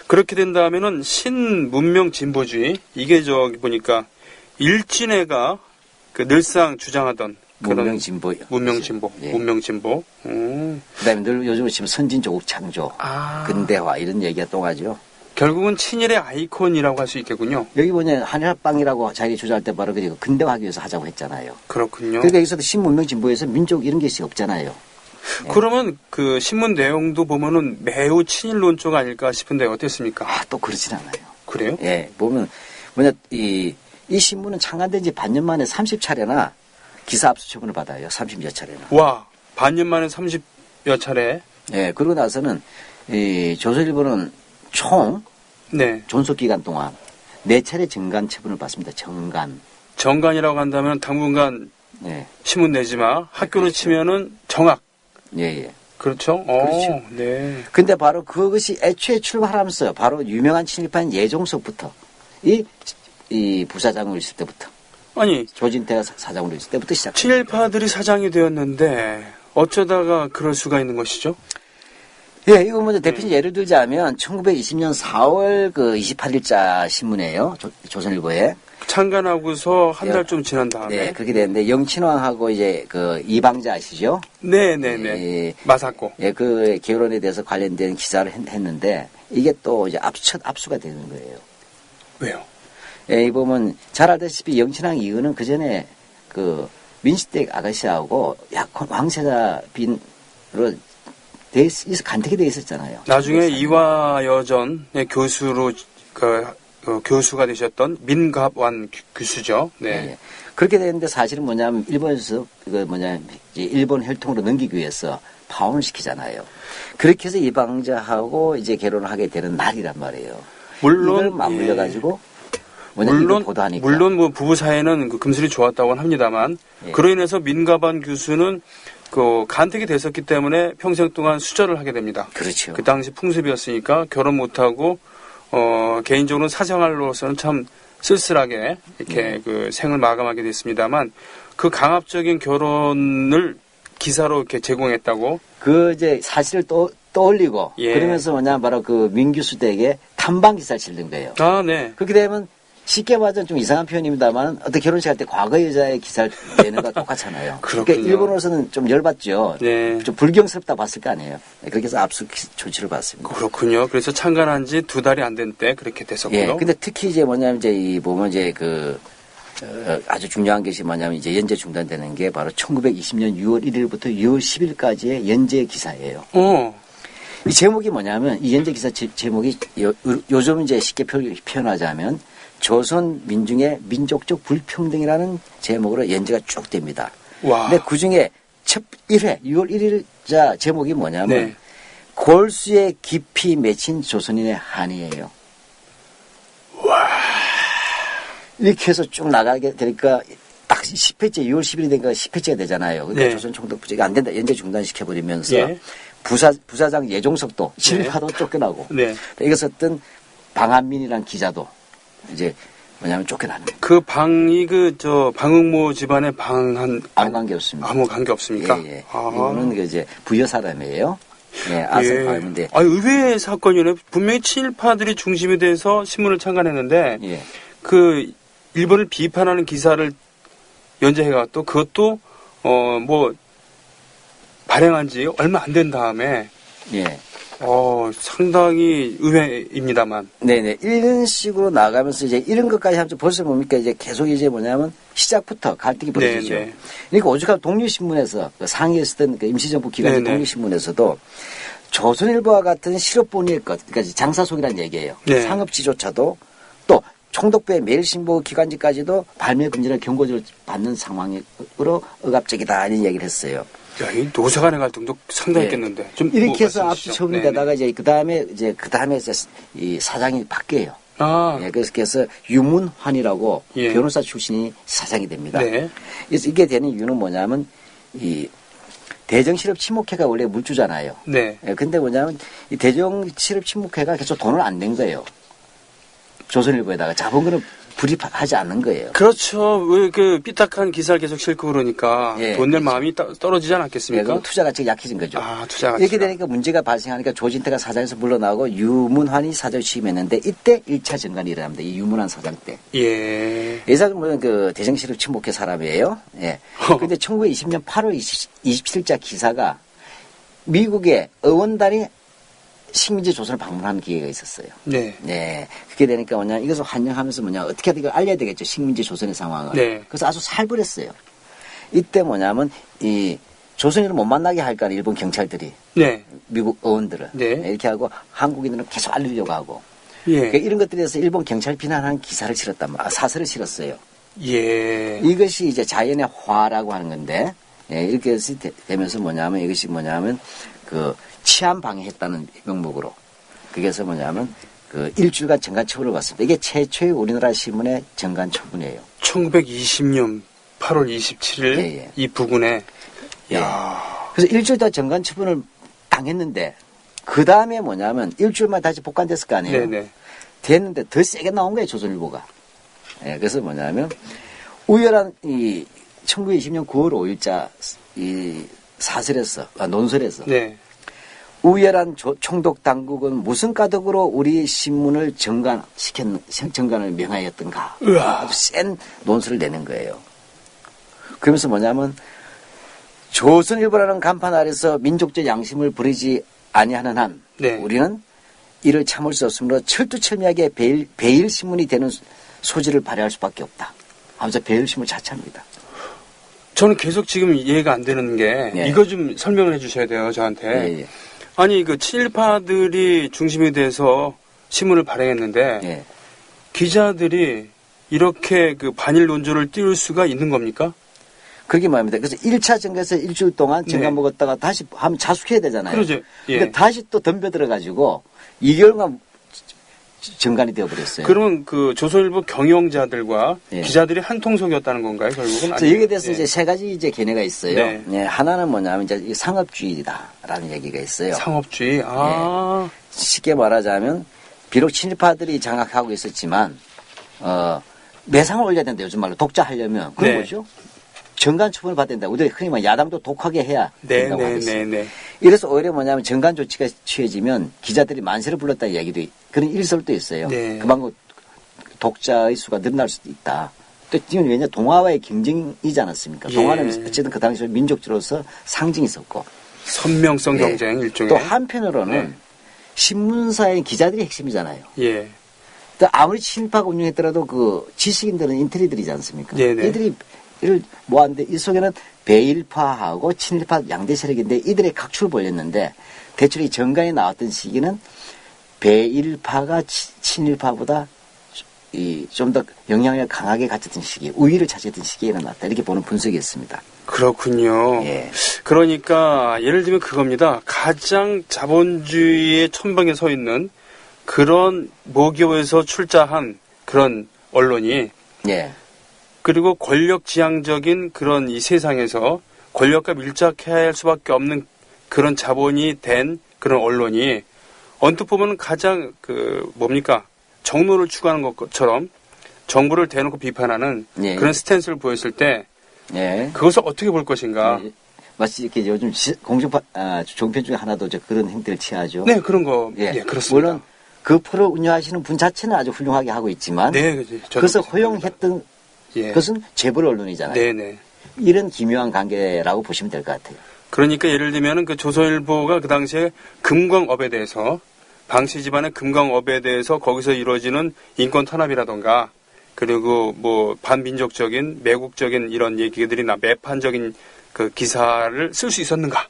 그렇게 된다면은 신문명 진보주의, 이게 저기 보니까 일진회가 그 늘상 주장하던 그런 문명 진보. 문명 진보. 예. 문명 진보. 그다음에 늘 요즘 지금 선진 조국 창조, 아. 근대화 이런 얘기가 똥하죠. 결국은 친일의 아이콘이라고 할 수 있겠군요. 여기 보면 한일합방이라고 자기 주장할 때 바로 그리고 근대화하기 위해서 하자고 했잖아요. 그렇군요. 그러니까 여기서도 신문명 진보에서 민족 이런 게 없잖아요. 그러면 그 신문 내용도 보면은 매우 친일론조가 아닐까 싶은데 어땠습니까? 아, 또 그렇진 않아요. 그래요? 예, 보면 이 신문은 창간된 지 반년 만에 30차례나 기사 압수 처분을 받아요. 30여 차례나. 와, 반년 만에 30여 차례. 예, 그러고 나서는 이 조선일보는 총 네. 존속 기간 동안 4차례 정간 처분을 받습니다. 정간. 정관이라고 한다면 당분간 예. 신문 내지 마. 학교로 치면은 정학. 예. 그렇죠? 그렇죠. 네. 근데 바로 그것이 애초에 출발하면서 바로 유명한 친일파인 예종석부터 이 부사장으로 있을 때부터 아니, 조진태가 사장으로 있을 때부터 시작. 친일파들이 사장이 되었는데 어쩌다가 그럴 수가 있는 것이죠? 예, 이거 먼저 대표적 예를 들자면 1920년 4월 그 28일자 신문이에요. 조선일보에. 창간하고서 한 달 좀 지난 다음에. 네, 그렇게 됐는데 영친왕하고 이제 그 이방자 아시죠? 네네네. 예, 마사코. 예, 그 결혼에 대해서 관련된 기사를 했는데 이게 또 이제 첫 압수가 되는 거예요. 왜요? 예, 이 보면 잘 알다시피 영친왕 이후는 그 전에 그 민시댁 아가씨하고 약혼 왕세자 빈으로 간택이 돼 있었잖아요. 나중에 이화여전의 교수로 교수가 되셨던 민갑완 교수죠. 네. 예. 그렇게 되는데 사실은 뭐냐면 일본에서 이제 일본 혈통으로 넘기기 위해서 파혼을 시키잖아요. 그렇게 해서 이방자하고 이제 결혼을 하게 되는 날이란 말이에요. 물론 이걸 맞물려 가지고 보도하니까. 물론 뭐 부부 사이는 그 금슬이 좋았다고 합니다만 예. 그로 인해서 민갑완 교수는 그 간택이 됐었기 때문에 평생 동안 수절을 하게 됩니다. 그렇죠. 그 당시 풍습이었으니까 결혼 못하고 개인적으로 사생활로서는 참 쓸쓸하게 이렇게 그 생을 마감하게 됐습니다만 그 강압적인 결혼을 기사로 이렇게 제공했다고. 그 이제 사실을 떠올리고 예. 그러면서 뭐냐면 바로 그 민규수 댁에 탐방 기사를 실는 거예요. 아, 네. 그렇게 되면 쉽게 말하자면 좀 이상한 표현입니다만 어떤 결혼식 할 때 과거 여자의 기사를 내는 거와 똑같잖아요. 그렇군요. 그러니까 일본으로서는 좀 열받죠. 네. 좀 불경스럽다 봤을 거 아니에요. 네, 그렇게 해서 압수 조치를 받습니다. 그렇군요. 그래서 창간한 지 2달이 안 된 때 그렇게 됐었고요. 예. 근데 특히 이제 뭐냐면 이제 이 보면 이제 아주 중요한 것이 뭐냐면 이제 연재 중단되는 게 바로 1920년 6월 1일부터 6월 10일까지의 연재 기사예요. 이 제목이 뭐냐면 이 연재 기사 제목이 요즘 이제 쉽게 표현하자면 조선 민중의 민족적 불평등이라는 제목으로 연재가 쭉 됩니다. 와. 근데 그 중에 첫 1회 6월 1일자 제목이 뭐냐면 네. 골수에 깊이 맺힌 조선인의 한이에요. 와. 이렇게 해서 쭉 나가게 되니까 딱 10회째 6월 10일이 되니까 10회째가 되잖아요. 근데 네. 조선 총독부제가 안 된다. 연재 중단시켜버리면서 예. 부사장 예종석도 친일파도 쫓겨나고 네. 이것을 어떤 방한민이라는 기자도 이제 뭐냐면 쫓겨나는 거예요. 그 방이 방응모 집안의 아무 관계 없습니다. 아무 관계 없습니까? 예. 아. 이거는 그 이제 부여 사람이에요. 예, 아산 파임인데. 아, 의외의 사건이네. 분명히 친일파들이 중심이 돼서 신문을 창간했는데 예. 그 일본을 비판하는 기사를 연재해가 또 그것도 발행한 지 얼마 안 된 다음에 예. 상당히 의외입니다만. 네네. 이런 식으로 나가면서 이제 이런 것까지 하면서 벌써 뭡니까 이제 계속 이제 뭐냐면 시작부터 갈등이 벌어지죠. 네네. 그러니까 오죽하면 독립신문에서 그 상위에 쓰던 그 임시정부 기관 네네. 독립신문에서도 조선일보와 같은 실업본위의 것, 그러니까 장사속이라는 얘기예요. 네. 상업지조차도 또 총독부의 매일신보 기관지까지도 발매 금지를 경고를 받는 상황으로 억압적이다 이런 얘기를 했어요. 야, 이 노사 간의 갈등도 상당했겠는데. 좀 이렇게 해서 말씀해 주시죠. 압수처분되다가 이제 그 다음에 이 사장이 바뀌어요. 아, 예, 그래서 유문환이라고 예. 변호사 출신이 사장이 됩니다. 네. 그래서 이게 되는 이유는 뭐냐면 이 대정실업 침묵회가 원래 물주잖아요. 네. 예, 근데 뭐냐면 이 대정실업 침묵회가 계속 돈을 안 낸 거예요. 조선일보에다가 자본금을 불입하지 않는 거예요. 그렇죠. 왜 그 삐딱한 기사를 계속 싣고 그러니까 예. 돈 낼 마음이 떨어지지 예, 않았겠습니까? 그리고 투자 가치가 약해진 거죠. 아, 투자 가치가. 이렇게 되니까 문제가 발생하니까 조진태가 사장에서 물러나고 유문환이 사장을 취임했는데 이때 1차 정관이 일어납니다. 이 유문환 사장 때. 예. 이 사람은 그 대정실업 침묵회 사람이에요. 예. 근데 1920년 8월 27일자 기사가 미국의 의원단이 식민지 조선을 방문하는 기회가 있었어요. 네. 네. 그렇게 되니까 뭐냐, 이것을 환영하면서 뭐냐, 어떻게든 이걸 알려야 되겠죠. 식민지 조선의 상황을. 네. 그래서 아주 살벌했어요. 이때 뭐냐면, 이 조선인을 못 만나게 할까, 일본 경찰들이. 네. 미국 의원들을. 네. 이렇게 하고 한국인들은 계속 알리려고 하고. 예. 그러니까 이런 것들에 대해서 일본 경찰 비난하는 기사를 실었단 말이에요. 사설을 실었어요. 예. 이것이 이제 자연의 화라고 하는 건데, 예, 이렇게 되면서 뭐냐면, 이것이 뭐냐면, 그, 치안 방해했다는 명목으로. 그래서 뭐냐면, 그, 일주일간 정관 처분을 받습니다. 이게 최초의 우리나라 신문의 정관 처분이에요. 1920년 8월 27일 예, 예. 이 부근에 예. 야. 그래서 일주일 다 정관 처분을 당했는데, 그 다음에 뭐냐면, 일주일만 다시 복관됐을 거 아니에요? 네네. 됐는데 더 세게 나온 거예요, 조선일보가. 예, 그래서 뭐냐면, 우열한 이 1920년 9월 5일자 이 사설에서, 논설에서, 네. 우열한 총독 당국은 무슨 까닭으로 우리 신문을 정관을 명하였던가. 으아. 아주 센 논설을 내는 거예요. 그러면서 뭐냐면, 조선일보라는 간판 아래서 민족적 양심을 부리지 아니하는 한, 네. 우리는 이를 참을 수 없으므로 철두철미하게 배일 신문이 되는 소지를 발휘할 수밖에 없다. 하면서 배일 신문 자체합니다. 저는 계속 지금 이해가 안 되는 게 예. 이거 좀 설명을 해 주셔야 돼요, 저한테. 예, 예. 아니, 그 친일파들이 중심이 돼서 신문을 발행했는데 예. 기자들이 이렇게 그 반일 논조를 띄울 수가 있는 겁니까? 그렇게 말합니다. 그래서 1차 정가에서 일주일 동안 정관 네. 먹었다가 다시 하면 자숙해야 되잖아요. 그러죠. 예. 근데 다시 또 덤벼들어가지고 2개월간 정관이 되어버렸어요. 그러면 그 조선일보 경영자들과 예. 기자들이 한 통속이었다는 건가요, 결국은? 그래서 아니면? 여기에 대해서 예. 이제 세 가지 이제 견해가 있어요. 네. 예, 하나는 뭐냐면 이제 이 상업주의다라는 얘기가 있어요. 상업주의. 아. 쉽게 말하자면 비록 친일파들이 장악하고 있었지만 매상을 올려야 된다. 요즘 말로 독자하려면 그런 네. 거죠. 정관 처분을 받아야 된다. 우리가 흔히 말 야당도 독하게 해야 네, 된다고 네, 하겠어요. 네, 네. 이래서 오히려 뭐냐면 정관 조치가 취해지면 기자들이 만세를 불렀다는 얘기도 그런 일설도 있어요. 네. 그만큼 독자의 수가 늘어날 수도 있다. 또 지금 왜냐 동아와의 경쟁이지 않았습니까? 예. 동아는 어쨌든 그 당시에 민족주로서 상징이 있었고 선명성 예. 경쟁 일종의. 또 한편으로는 네. 신문사의 기자들이 핵심이잖아요. 예. 또 아무리 친일파가 운영했더라도 그 지식인들은 인텔리들이지 않습니까? 네네. 이들이 이를 모았는데 이 속에는 배일파하고 친일파 양대 세력인데 이들의 각축을 벌였는데 대체로 이 정관에 나왔던 시기는 배일파가 친일파보다 좀 더 영향을 강하게 가졌던 시기, 우위를 차지했던 시기에 일어났다. 이렇게 보는 분석이 있습니다. 그렇군요. 예. 그러니까 예를 들면 그겁니다. 가장 자본주의의 천방에 서 있는 그런 모교에서 출자한 그런 언론이 예. 그리고 권력지향적인 그런 이 세상에서 권력과 밀착해야 할 수밖에 없는 그런 자본이 된 그런 언론이 언뜻 보면 가장 뭡니까? 정로를 추구하는 것처럼 정부를 대놓고 비판하는 예. 그런 스탠스를 보였을 때 예. 그것을 어떻게 볼 것인가? 예. 마치 이렇게 요즘 종편 중에 하나도 그런 행태를 취하죠. 네, 그런 거. 예. 예, 그렇습니다. 물론 그 프로 운영하시는 분 자체는 아주 훌륭하게 하고 있지만 네, 그지. 그것을 허용했던 예. 그것은 재벌 언론이잖아요. 네네. 이런 기묘한 관계라고 보시면 될 것 같아요. 그러니까 예를 들면은 그 조선일보가 그 당시에 금광업에 대해서 방씨 집안의 금광업에 대해서 거기서 이루어지는 인권 탄압이라던가 그리고 뭐 반민족적인 매국적인 이런 얘기들이나 매판적인 그 기사를 쓸 수 있었는가?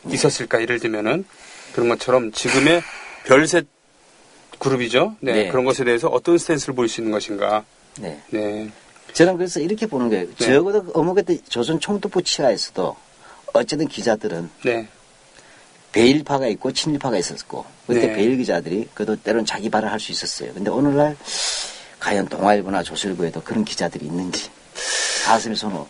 있었을까? 예를 들면은 그런 것처럼 지금의 별셋 그룹이죠. 네, 네. 그런 것에 대해서 어떤 스탠스를 보일 수 있는 것인가? 네. 네. 저는 그래서 이렇게 보는 거예요. 네. 적어도 어묵 때 조선 총독부 치하에서도 어쨌든 기자들은 네. 배일파가 있고 친일파가 있었고 그때 네. 배일 기자들이 그래도 때로는 자기 발을 할 수 있었어요. 근데 오늘날 과연 동아일보나 조선일보에도 그런 기자들이 있는지 가슴에 손을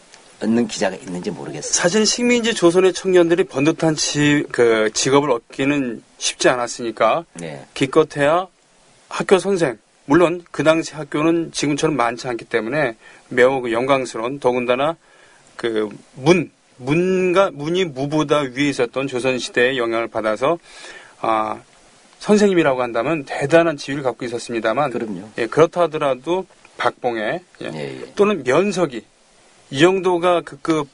얹는 기자가 있는지 모르겠어요. 사실 식민지 조선의 청년들이 번듯한 직업을 얻기는 쉽지 않았으니까 네. 기껏해야 학교 선생, 물론 그 당시 학교는 지금처럼 많지 않기 때문에 매우 그 영광스러운, 더군다나 그 문이 무보다 위에 있었던 조선시대의 영향을 받아서 선생님이라고 한다면 대단한 지위를 갖고 있었습니다만 그럼요. 예, 그렇다 하더라도 박봉에 또는 면석이 이 정도가 그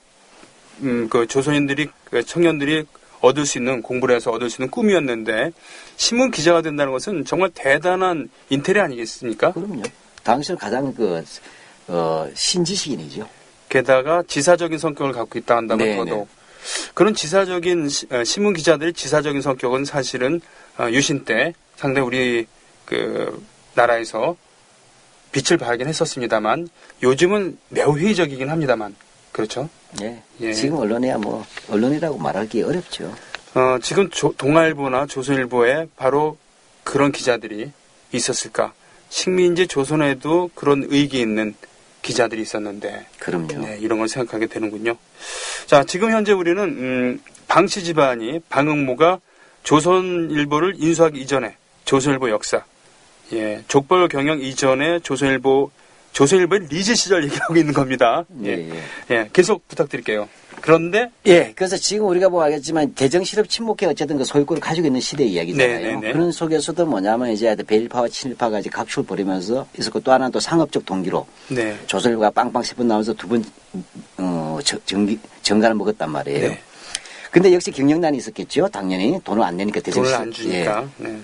조선인들이 청년들이 얻을 수 있는 공부를 해서 얻을 수 있는 꿈이었는데 신문 기자가 된다는 것은 정말 대단한 인테리 아니겠습니까? 그럼요. 당시는 가장 신지식인이죠. 게다가 지사적인 성격을 갖고 있다 한다면 네, 더더욱 그런 지사적인 신문 기자들의 지사적인 성격은 사실은 유신 때 상당히 우리 그 나라에서 빛을 발하긴 했었습니다만 요즘은 매우 회의적이긴 합니다만 그렇죠? 예. 예. 지금 언론이야 언론이라고 말하기 어렵죠. 지금 동아일보나 조선일보에 바로 그런 기자들이 있었을까? 식민지 조선에도 그런 의기 있는 기자들이 있었는데 그럼요. 네, 이런 걸 생각하게 되는군요. 자, 지금 현재 우리는 방씨 집안이 방응모가 조선일보를 인수하기 이전에 조선일보 역사, 예, 족벌 경영 이전에 조선일보의 리즈 시절 얘기하고 있는 겁니다. 예, 계속 부탁드릴게요. 그런데 그래서 지금 우리가 알겠지만 대정실업 침묵회 어쨌든 그 소유권을 가지고 있는 시대 이야기잖아요. 네. 그런 속에서도 뭐냐면 이제 배일파와 친일파가 이제 각축을 벌이면서 있었고 또 하나는 또 상업적 동기로 네. 조선일보가 빵빵 10분 나오면서 두 번 정관을 먹었단 말이에요. 네. 근데 역시 경영난이 있었겠죠. 당연히 돈을 안 내니까 대정실. 돈을 안 주니까. 네.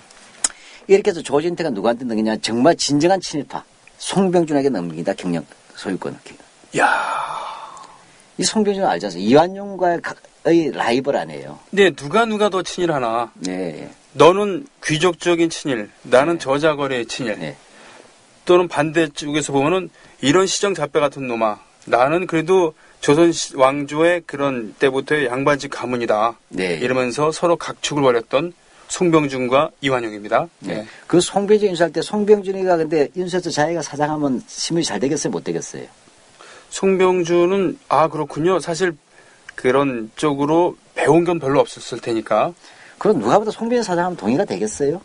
이렇게 해서 조진태가 누구한테 넘기냐 정말 진정한 친일파 송병준에게 넘깁니다. 경영 소유권을. 야. 이 송병준은 알잖아요. 이완용과의 라이벌 아니에요. 네, 누가 더 친일하나. 네. 너는 귀족적인 친일, 나는 저자거래의 친일. 네. 또는 반대쪽에서 보면은 이런 시정잡배 같은 놈아. 나는 그래도 조선 왕조의 그런 때부터의 양반집 가문이다. 네. 이러면서 서로 각축을 벌였던 송병준과 이완용입니다. 네. 그 송병준 인수할 때 송병준이가 근데 인수해서 자기가 사장하면 신문이 잘 되겠어요? 못 되겠어요? 송병준은 그렇군요. 사실 그런 쪽으로 배운 건 별로 없었을 테니까. 그럼 누가 보다 송병준 사장하면 동의가 되겠어요?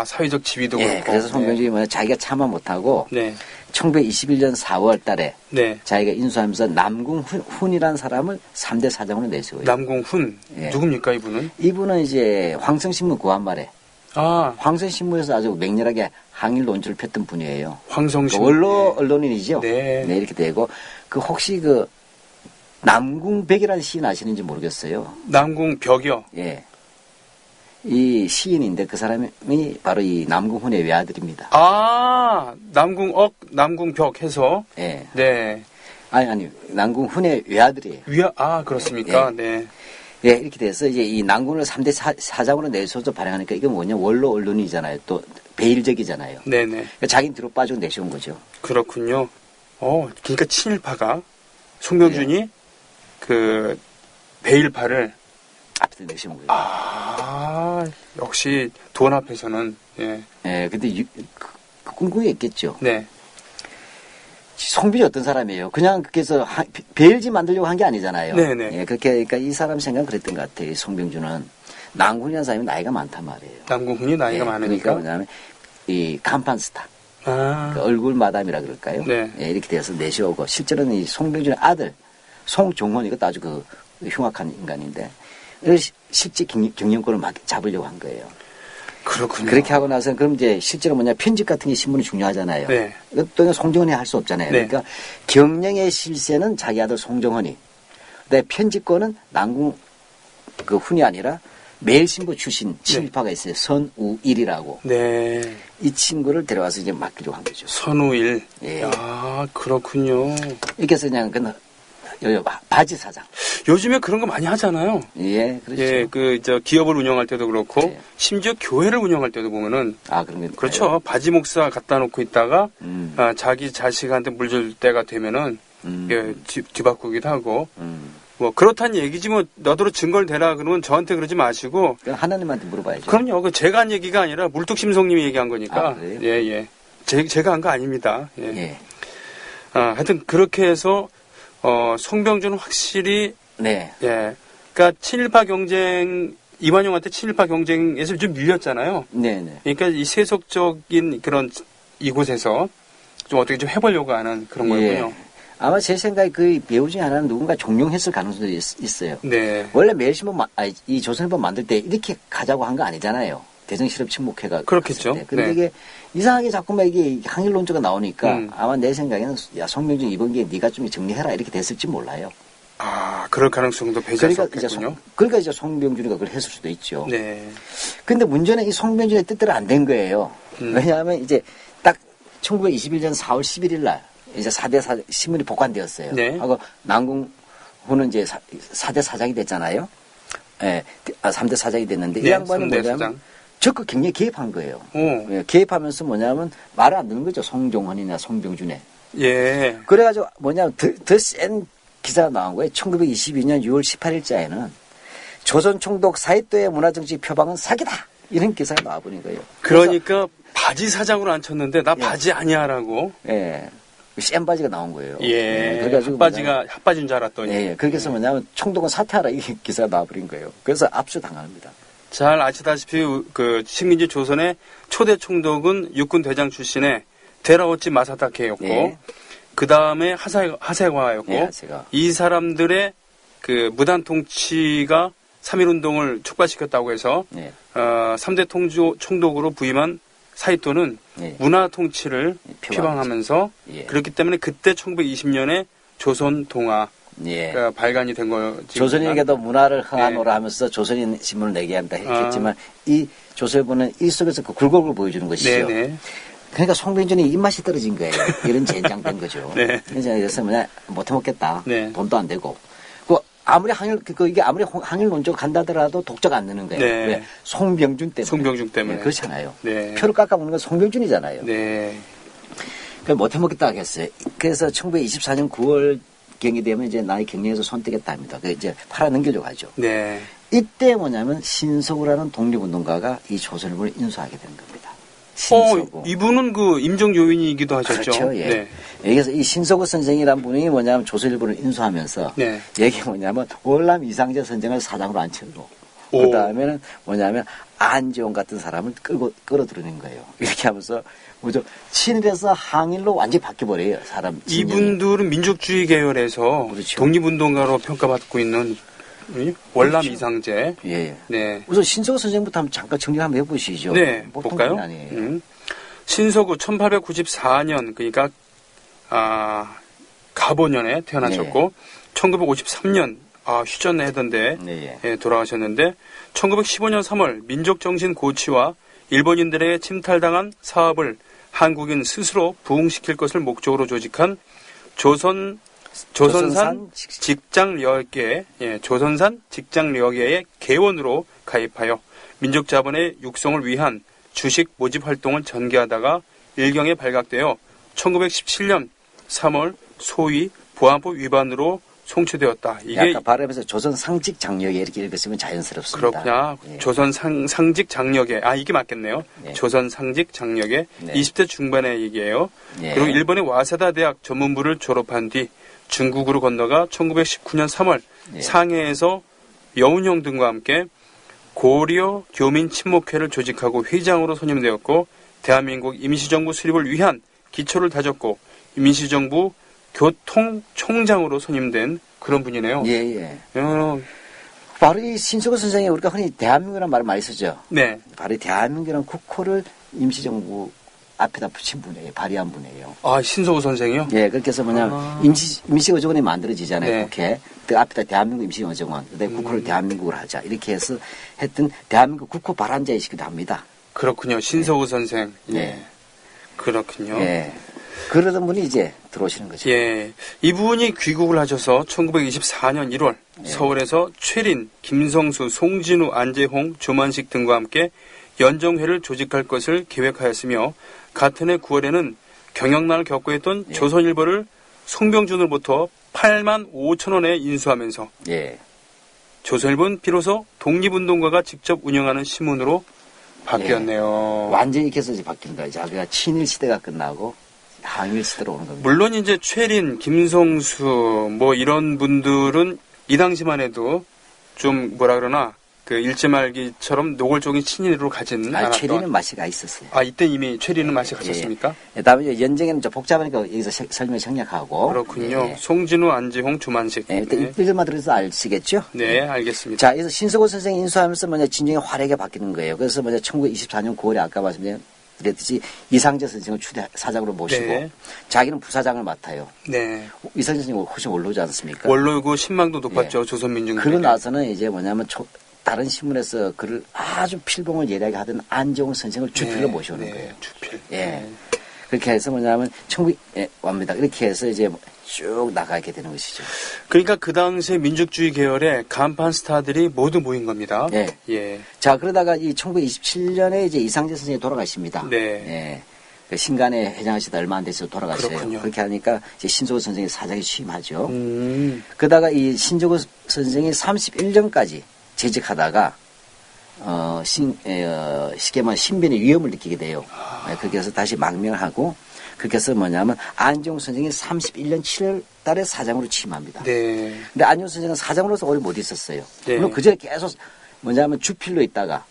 사회적 지위도 네. 그렇고. 그래서 송병준이 뭐냐 자기가 참아 못하고 네. 1921년 4월 달에 네. 자기가 인수하면서 남궁훈이라는 사람을 3대 사장으로 내세워요. 남궁훈. 예. 누굽니까 이분은? 이분은 이제 황성신문 구한말에 황성신문에서 아주 맹렬하게 항일 논조를 폈던 분이에요. 황성신문. 언론인이죠. 네. 이렇게 되고 혹시 남궁백이라는 시인 아시는지 모르겠어요. 남궁벽이요. 예. 이 시인인데 그 사람이 바로 이 남궁훈의 외아들입니다. 남궁억, 남궁벽 해서. 예. 네. 아니 남궁훈의 외아들이에요. 그렇습니까? 예. 네. 예, 이렇게 돼서 이제 이 남궁을 3대 사장으로 내세워서 발행하니까 이게 뭐냐 원로 언론이잖아요. 또 배일적이잖아요. 네네. 그러니까 자기는 뒤로 빠지고 내세운 거죠. 그렇군요. 그러니까 친일파가 송병준이 그 배일파를 앞에서 내세운 거예요. 역시 돈 앞에서는 예. 예, 근데 궁금해 있겠죠. 네. 송빈이 어떤 사람이에요? 그냥 그래서 배일지 만들려고 한 게 아니잖아요. 네네. 예, 그러니까 이 사람 생각은 그랬던 것 같아요. 이 송병준은 남궁이라는 사람이 나이가 많단 말이에요. 남궁훈이 나이가 많으니까. 그러니까 뭐냐면 이 간판 스타, 그 얼굴 마담이라 그럴까요? 네. 예, 이렇게 돼서 내세우고 실제로는 이 송병준의 아들 송종헌 이것도 아주 흉악한 인간인데 실제 경영권을 막 잡으려고 한 거예요. 그렇군요. 그렇게 하고 나서 그럼 이제 실제로 편집 같은 게 신문이 중요하잖아요. 네. 또 송정헌이 할 수 없잖아요. 네. 그러니까 경영의 실세는 자기 아들 송정헌이, 근데 편집권은 남궁 훈이 아니라 매일신부 출신 친일파가 있어요. 선우일이라고. 네. 이 친구를 데려와서 이제 맡기려고 한 거죠. 선우일. 예. 그렇군요. 이렇게 해서 그냥 바지 사장. 요즘에 그런 거 많이 하잖아요. 예, 그렇죠. 예, 기업을 운영할 때도 그렇고, 네. 심지어 교회를 운영할 때도 보면은, 그런 게 그렇죠. 바지 목사 갖다 놓고 있다가, 자기 자식한테 물 줄 때가 되면은, 음. 예, 뒤바꾸기도 하고, 뭐 그렇다는 얘기지 뭐 너더러 증거를 대라 그러면 저한테 그러지 마시고 그럼 하나님한테 물어봐야죠. 그럼요. 그 제가 한 얘기가 아니라 물뚝심송님이 얘기한 거니까. 아, 그래요? 예. 제가 한 거 아닙니다. 예. 예. 하여튼 그렇게 해서 송병준은 확실히 네. 예. 그러니까 친일파 경쟁 이완용한테 친일파 경쟁에서 좀 밀렸잖아요. 네네. 그러니까 이 세속적인 그런 이곳에서 좀 어떻게 좀 해보려고 하는 그런 거였군요. 아마 제 생각에 그 배우 중에 하나는 누군가 종용했을 가능성도 있어요. 네. 원래 매일신문 이 조선일보 만들 때 이렇게 가자고 한 거 아니잖아요. 대정실업 침묵회가 그렇겠죠. 근데 네. 이게 이상하게 자꾸만 이게 항일 논조가 나오니까 음. 아마 내 생각에는 야 송병준 이번 기회에 네가 좀 정리해라 이렇게 됐을지 몰라요. 그럴 가능성도 배제할 수 그러니까 없겠군요. 그러니까 이제 송병준이가 그걸 했을 수도 있죠. 네. 근데 문제는 이 송병준의 뜻대로 안 된 거예요. 왜냐하면 이제 딱 1921년 4월 11일 날 이제 4대 신문이 복관되었어요. 네. 하고 남궁후는 이제 4대 사장이 됐잖아요. 예, 3대 사장이 됐는데 이 네, 양반은 3대 뭐냐면 사장. 적극 경리에 개입한 거예요. 오. 예, 개입하면서 뭐냐면 말을 안 듣는 거죠. 송종헌이나 송병준에. 예. 그래가지고 뭐냐면 더 센 기사가 나온 거예요. 1922년 6월 18일자에는 조선총독 사익도의 문화정치 표방은 사기다. 이런 기사가 나와버린 거예요. 그러니까 바지 사장으로 앉혔는데 나 예. 바지 아니야라고. 예. 센 바지가 나온 거예요. 예. 그래가지고 핫바지인 줄 알았더니. 예. 그렇게 해서 뭐냐면 총독은 사퇴하라 이 기사가 나와버린 거예요. 그래서 압수당합니다. 잘 아시다시피 그 식민지 조선의 초대 총독은 육군 대장 출신의 데라오치 마사다케였고 예. 그 다음에 하세화였고 예, 하세가. 이 사람들의 그 무단 통치가 3.1운동을 촉발시켰다고 해서 예. 3대 총독으로 부임한 사이토는 예. 문화 통치를 표방하면서. 표방하면서 예. 그렇기 때문에 그때 1920년에 조선 동아가 예. 발간이 된 거죠. 조선인에게도 문화를 흥하노라 예. 하면서 조선인 신문을 내게 한다 했겠지만 이 조선일보는 이 속에서 그 굴곡을 보여주는 것이죠. 네네. 그러니까 송병준이 입맛이 떨어진 거예요. 이런 젠장된 거죠. 네. 그래서 뭐냐 못 해먹겠다. 네. 돈도 안 되고. 그 아무리 이게 아무리 항일 논조가 간다더라도 독자가 안 느는 거예요. 네. 왜? 송병준 때문에. 송병준 때문에. 네, 그렇잖아요. 네. 표를 깎아먹는 건 송병준이잖아요. 네. 그러니까 못 해먹겠다 하겠어요. 그래서 1924년 9월 경이 되면 이제 나의 경리에서 손 떼겠다 합니다. 그 이제 팔아 넘기려고 하죠. 네. 이때 뭐냐면 신석우라는 독립운동가가 이 조선일보를 인수하게 되는 겁니다. 신석우. 이분은 그 임정요인이기도 하셨죠. 그렇죠. 예. 네. 여기서 이 신석우 선생이란 분이 뭐냐면 조선일보를 인수하면서 네. 여기 뭐냐면 월남 이상재 선생을 사장으로 앉혀놓고 오. 그 다음에는 뭐냐면 안지용 같은 사람을 끌어들이는 거예요. 이렇게 하면서 뭐죠 친일에서 항일로 완전히 바뀌어버려요. 사람. 진영이. 이분들은 민족주의 계열에서 그렇죠. 독립운동가로 평가받고 있는 월남 그렇죠. 이상재. 예. 네. 우선 신석우 선생부터 한번 잠깐 정리 한번 해보시죠. 네. 보통 볼까요? 분이 아니에요. 신석우 1894년 그러니까 가보년에 태어나셨고 1953년 휴전에 하던데 네. 예, 돌아가셨는데 1915년 3월 민족정신 고취와 일본인들에게 침탈당한 사업을 한국인 스스로 부흥시킬 것을 목적으로 조직한 조선산 직장여계, 조선산 직장여계의 개원으로 가입하여 민족자본의 육성을 위한 주식 모집 활동을 전개하다가 일경에 발각되어 1917년 3월 소위 보안법 위반으로 송치되었다. 이게 아까 발음에서 조선 상직 장려에 이렇게 읽으시면 자연스럽습니다. 그렇구나. 예. 조선 상직 장력에 이게 맞겠네요. 네. 조선 상직 장력에 네. 20대 중반의 얘기예요. 예. 그리고 일본의 와세다 대학 전문부를 졸업한 뒤 중국으로 건너가 1919년 3월 예. 상해에서 여운형 등과 함께 고려 교민 친목회를 조직하고 회장으로 선임되었고 대한민국 임시정부 수립을 위한 기초를 다졌고 임시정부 교통총장으로 선임된 그런 분이네요. 예. 바로 이 신석우 선생이 우리가 흔히 대한민국이라는 말을 많이 쓰죠. 네. 바로 이 대한민국이라는 국호를 임시정부 앞에다 붙인 분이에요. 발의한 분이에요. 신석우 선생이요? 예, 그렇게 해서 뭐냐면 임시의정원이 만들어지잖아요. 네. 국회. 그 앞에다 대한민국 임시의정원. 그다음에 국호를 대한민국으로 하자. 이렇게 해서 했던 대한민국 국호 발안자이시기도 합니다. 그렇군요. 신석우 선생. 예. 네. 그렇군요. 예. 그러던 분이 이제 들어오시는 거죠. 예. 이분이 귀국을 하셔서 1924년 1월 서울에서 최린, 김성수, 송진우, 안재홍, 조만식 등과 함께 연정회를 조직할 것을 계획하였으며 같은 해 9월에는 경영난을 겪고 있던 조선일보를 송병준으로부터 8만 5천 원에 인수하면서 예. 조선일보는 비로소 독립운동가가 직접 운영하는 신문으로 바뀌었네요. 완전히 이렇게 해서 이제 바뀐다. 자기가 친일 시대가 끝나고 항일 시대로 오는 겁니다. 물론 이제 최린, 김성수 뭐 이런 분들은 이 당시만 해도 좀 뭐라 그러나 그 일제말기처럼 노골적인 친일로 가지는 않았던. 최리는 맛이 가 있었어요. 아, 이때 이미 최리는 맛이 갔었습니까? 예. 다음에 연정에는 좀 복잡하니까 여기서 설명 생략하고. 그렇군요. 예. 송진우, 안지홍, 주만식. 예, 일단 이들만 들어서 아시겠죠? 네, 알겠습니다. 자, 그래서 신석호 선생이 인수하면서 뭐냐, 진정이 화려하게 바뀌는 거예요. 그래서 뭐냐, 1924년 9월에 아까 말씀드렸듯이 이상재 선생을 추대 사장으로 모시고 네. 자기는 부사장을 맡아요. 네. 이상재 선생이 훨씬 올라오지 않습니까? 원로고 신망도 높았죠. 조선민중. 그러고 나서는 이제 뭐냐면 다른 신문에서 글을 아주 필봉을 예리하게 하던 안재홍 선생을 주필로 모셔오는 거예요. 주필. 예. 네. 그렇게 해서 뭐냐면 완니다. 이렇게 해서 이제 쭉 나가게 되는 것이죠. 그러니까 그 당시에 민족주의 계열의 간판 스타들이 모두 모인 겁니다. 예. 예. 자, 그러다가 이 1927년에 이제 이상재 선생이 돌아가십니다. 네. 예. 그 신간에 회장하시다 얼마 안 돼서 돌아가셔요. 그렇군요. 그렇게 하니까 이제 신조고 선생이 사장에 취임하죠. 그러다가 이 신조고 선생이 31년까지 재직하다가 쉽게 말하면 신변의 위험을 느끼게 돼요. 그렇게 해서 다시 망명하고 그렇게 해서 뭐냐면 안재홍 선생이 31년 7월 달에 사장으로 취임합니다. 네. 근데 안재홍 선생은 사장으로서 오래 못 있었어요. 네. 물론 그전에 계속 뭐냐면 주필로 있다가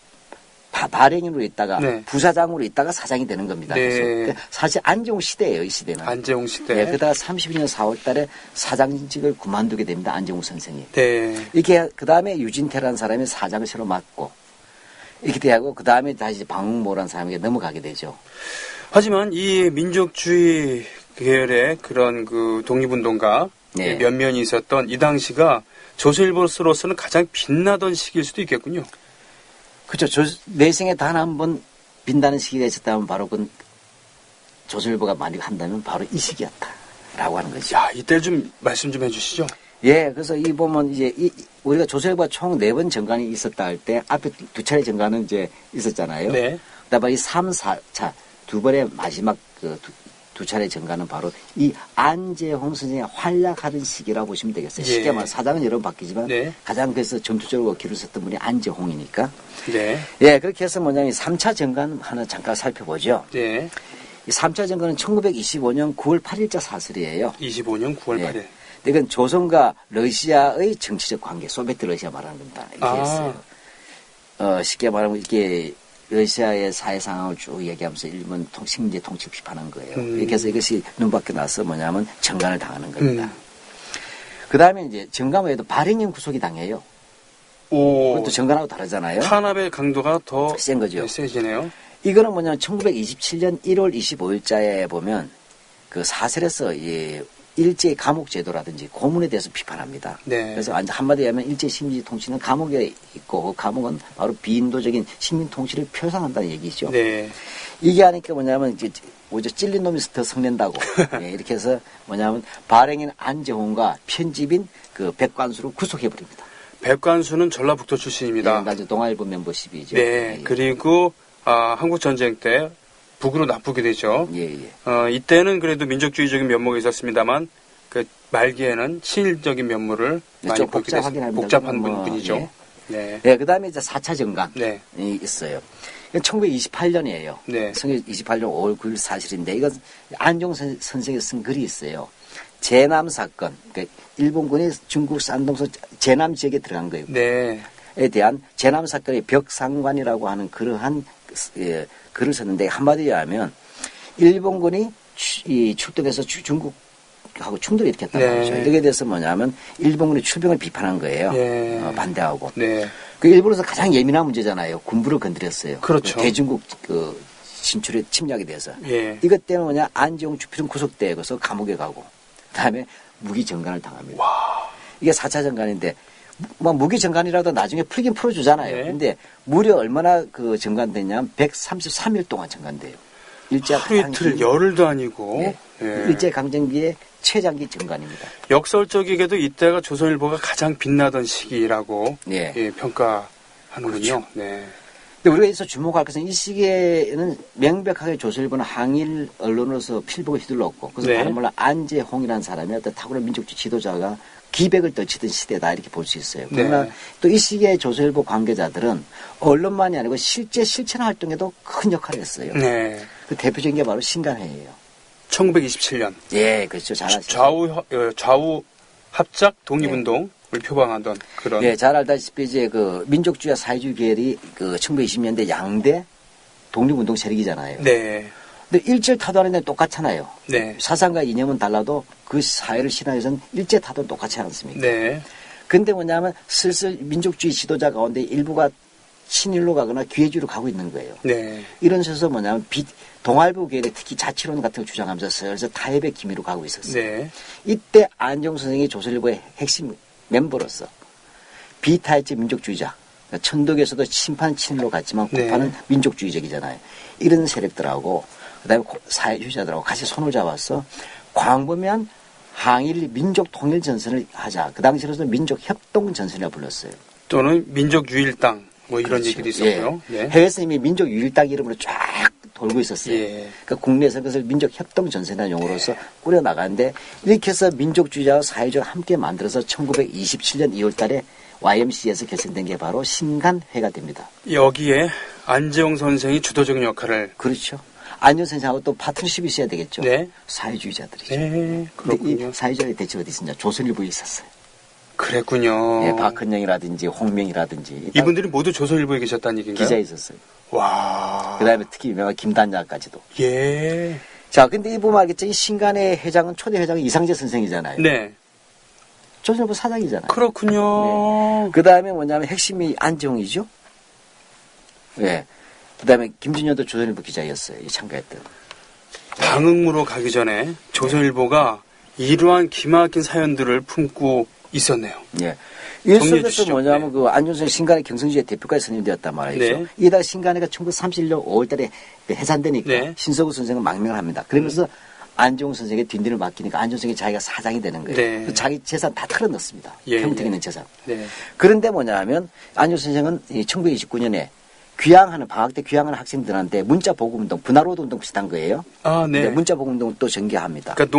발행인으로 있다가 네. 부사장으로 있다가 사장이 되는 겁니다. 네. 그래서 사실 안재홍 시대예요, 이 시대는. 안재홍 시대. 네, 그러다가 32년 4월 달에 사장직을 그만두게 됩니다. 안재홍 선생이. 네. 이렇게 그 다음에 유진태라는 사람이 사장을 새로 맡고 이렇게 되고 그 다음에 다시 방목모라는 사람에게 넘어가게 되죠. 하지만 이 민족주의 계열의 그런 그 독립운동가 네. 면면이 있었던 이 당시가 조선일보로서는 가장 빛나던 시기일 수도 있겠군요. 그렇죠. 내생에 단 한 번 빈다는 시기가 있었다면 바로 그 조선일보가 만약한다면 바로 이 시기였다라고 하는 거죠. 야, 이때 좀 말씀 좀 해주시죠. 예, 그래서 이 보면 이제 우리가 조선일보가 총 4번 정관이 있었다 할 때 앞에 두 차례 정관은 이제 있었잖아요. 네. 그다음에 이 3, 4차 두 번의 마지막 그 두 차례 정관은 바로 이 안재홍 선생의 활약하던 시기라고 보시면 되겠어요. 예. 쉽게 말해 사장은 여러 번 바뀌지만 네. 가장 그래서 전투적으로 길을 썼던 분이 안재홍이니까. 네. 예, 그렇게 해서 뭐냐면 3차 정관 하나 잠깐 살펴보죠. 네. 이 3차 정관은 1925년 9월 8일자 사설이에요. 25년 9월 예. 8일. 이건 조선과 러시아의 정치적 관계, 소비에트 러시아 말하는 겁니다. 이렇게 아. 했어요. 쉽게 말하면 이게 러시아의 사회 상황을 쭉 얘기하면서 일본 식민지 통치를 비판한 거예요. 이렇게 해서 이것이 눈밖에 나서 뭐냐면 정관을 당하는 겁니다. 그 다음에 이제 정관 외에도 발행인 구속이 당해요. 오. 그것도 정관하고 다르잖아요. 탄압의 강도가 더 센 거죠. 세지네요. 이거는 뭐냐면 1927년 1월 25일자에 보면 그 사설에서 일제 감옥 제도라든지 고문에 대해서 비판합니다. 네. 그래서 한마디로 하면 일제 식민지 통치는 감옥에 있고 그 감옥은 바로 비인도적인 식민 통치를 표상한다는 얘기죠. 네. 이게 하니까 뭐냐면 이제 오히려 찔린 놈이 더 성낸다고 예, 이렇게 해서 뭐냐면 발행인 안재홍과 편집인 그 백관수를 구속해 버립니다. 백관수는 전라북도 출신입니다. 예, 나중에 동아일보 멤버십이죠. 네. 예, 그리고 한국 전쟁 때 북으로 나쁘게 되죠. 예, 예. 이때는 그래도 민족주의적인 면모가 있었습니다만 그 말기에는 친일적인 면모를 많이 좀 보게 됐습니다. 복잡한 분이죠. 예. 네. 네, 그 다음에 이제 4차 정관이 네. 있어요. 이건 1928년이에요. 네. 1928년 5월 9일 사실인데, 이건 안종 선생이 쓴 글이 있어요. 제남 사건, 그러니까 일본군이 중국 산동서 제남 지역에 들어간 거예요. 네. 에 대한 제남 사건의 벽상관이라고 하는 그러한 글을 썼는데, 한마디로 하면 일본군이 출동해서 중국하고 충돌을 일으켰다는 네. 거죠. 여기에 대해서 뭐냐면 일본군의 출병을 비판한 거예요. 네. 반대하고. 네. 그 일본에서 가장 예민한 문제잖아요. 군부를 건드렸어요. 그렇죠. 대중국 진출에 침략에 대해서. 예. 이것 때문에 뭐냐 안재홍 주필은 구속되고서 감옥에 가고 그다음에 무기 정관을 당합니다. 와. 이게 4차 정관인데 뭐 무기 정관이라도 나중에 풀긴 풀어주잖아요. 네. 근데 무려 얼마나 그 정관됐냐면 133일 동안 정관돼요. 일제 하루 이틀 열흘도 아니고. 네. 예. 일제 강점기의 최장기 정관입니다. 역설적이게도 이때가 조선일보가 가장 빛나던 시기라고 네. 평가하는군요. 네. 근데 우리가 여기서 주목할 것은 이 시기에는 명백하게 조선일보는 항일 언론으로서 필복을 휘둘렀고, 그래서 네. 다른 말로 안재홍이라는 사람이 어떤 탁월한 민족주의 지도자가 기백을 떨치던 시대다 이렇게 볼 수 있어요. 그러나 네. 또 이 시기의 조선일보 관계자들은 언론만이 아니고 실제 실천 활동에도 큰 역할을 했어요. 네. 그 대표적인 게 바로 신간회예요. 1927년 예, 그렇죠. 잘 아시죠. 좌우 합작 독립운동을 표방하던 그런. 예, 잘 알다시피 이제 그 민족주의와 사회주의 계열이 그 1920년대 양대 독립운동 세력이잖아요. 네. 근데 일제 타도하는 데는 똑같잖아요. 네. 사상과 이념은 달라도 그 사회를 신화해서는 일제 타도는 똑같지 않습니까? 네. 근데 뭐냐면 슬슬 민족주의 지도자 가운데 일부가 친일로 가거나 기회주의로 가고 있는 거예요. 네. 이런 식으로 뭐냐면 동아일보 계열이 특히 자치론 같은 걸 주장하면서 슬슬 타협의 기미로 가고 있었어요. 네. 이때 안종 선생이 조선일보의 핵심 멤버로서 비타협적 민족주의자, 그러니까 천독에서도 심판 친일로 갔지만 네. 고파는 민족주의적이잖아요. 이런 세력들하고 그다음에 사회주의자들하고 같이 손을 잡아서 광범위한 항일 민족 통일 전선을 하자. 그 당시로서는 민족 협동 전선이라고 불렀어요. 또는 민족유일당 뭐 이런 그렇죠. 얘기도 있었고요. 예. 네. 해외에서 이미 민족 유일당 이름으로 쫙 돌고 있었어요. 예. 그러니까 국내에서 그것을 민족 협동 전선이라는 용어로서 꾸려 나가는데 이렇게 해서 민족주의자와 사회주의가 함께 만들어서 1927년 2월 달에 YMCA에서 결성된 게 바로 신간회가 됩니다. 여기에 안재홍 선생이 주도적인 역할을. 그렇죠. 안전 선생하고 또 파트너십이 있어야 되겠죠. 네. 사회주의자들이죠. 네. 근데 그렇군요. 이 사회주의 대체 어디 있었냐? 조선일보에 있었어요. 그랬군요. 예, 박헌영이라든지 홍명이라든지 이분들이 모두 조선일보에 계셨다는 얘기인가요? 기자에 있었어요. 와. 그다음에 특히 유명한 김단장까지도. 예. 자, 근데 이 보면 알겠죠? 이 신간의 회장은 초대 회장은 이상재 선생이잖아요. 네. 조선일보 사장이잖아요. 그렇군요. 그 다음에 뭐냐면 핵심이 안재홍이죠. 예. 그 다음에 김준현도 조선일보 기자였어요. 이 참가했던. 방응무로 가기 전에 조선일보가 이러한 기막힌 사연들을 품고 있었네요. 예. 이 정리해 속에서 주시죠. 뭐냐면 네. 그 안준성 신간의 경성지의 대표까지 선임되었단 말이죠. 네. 이다 신간회가 1931년 5월달에 해산되니까 네. 신서구 선생은 망명을 합니다. 그러면서 안종 선생의 뒷일을 맡기니까 안종선이 자기가 사장이 되는 거예요. 네. 그래서 자기 재산 다 털어넣습니다. 예, 평택에 예. 있는 재산. 네. 그런데 뭐냐면 안종 선생은 1929년에 귀향하는 방학 때 귀향하는 학생들한테 문자 보급 운동, 분화로드 운동 비슷한 거예요. 아, 네. 문자 보급 운동을 또 전개합니다. 그러니까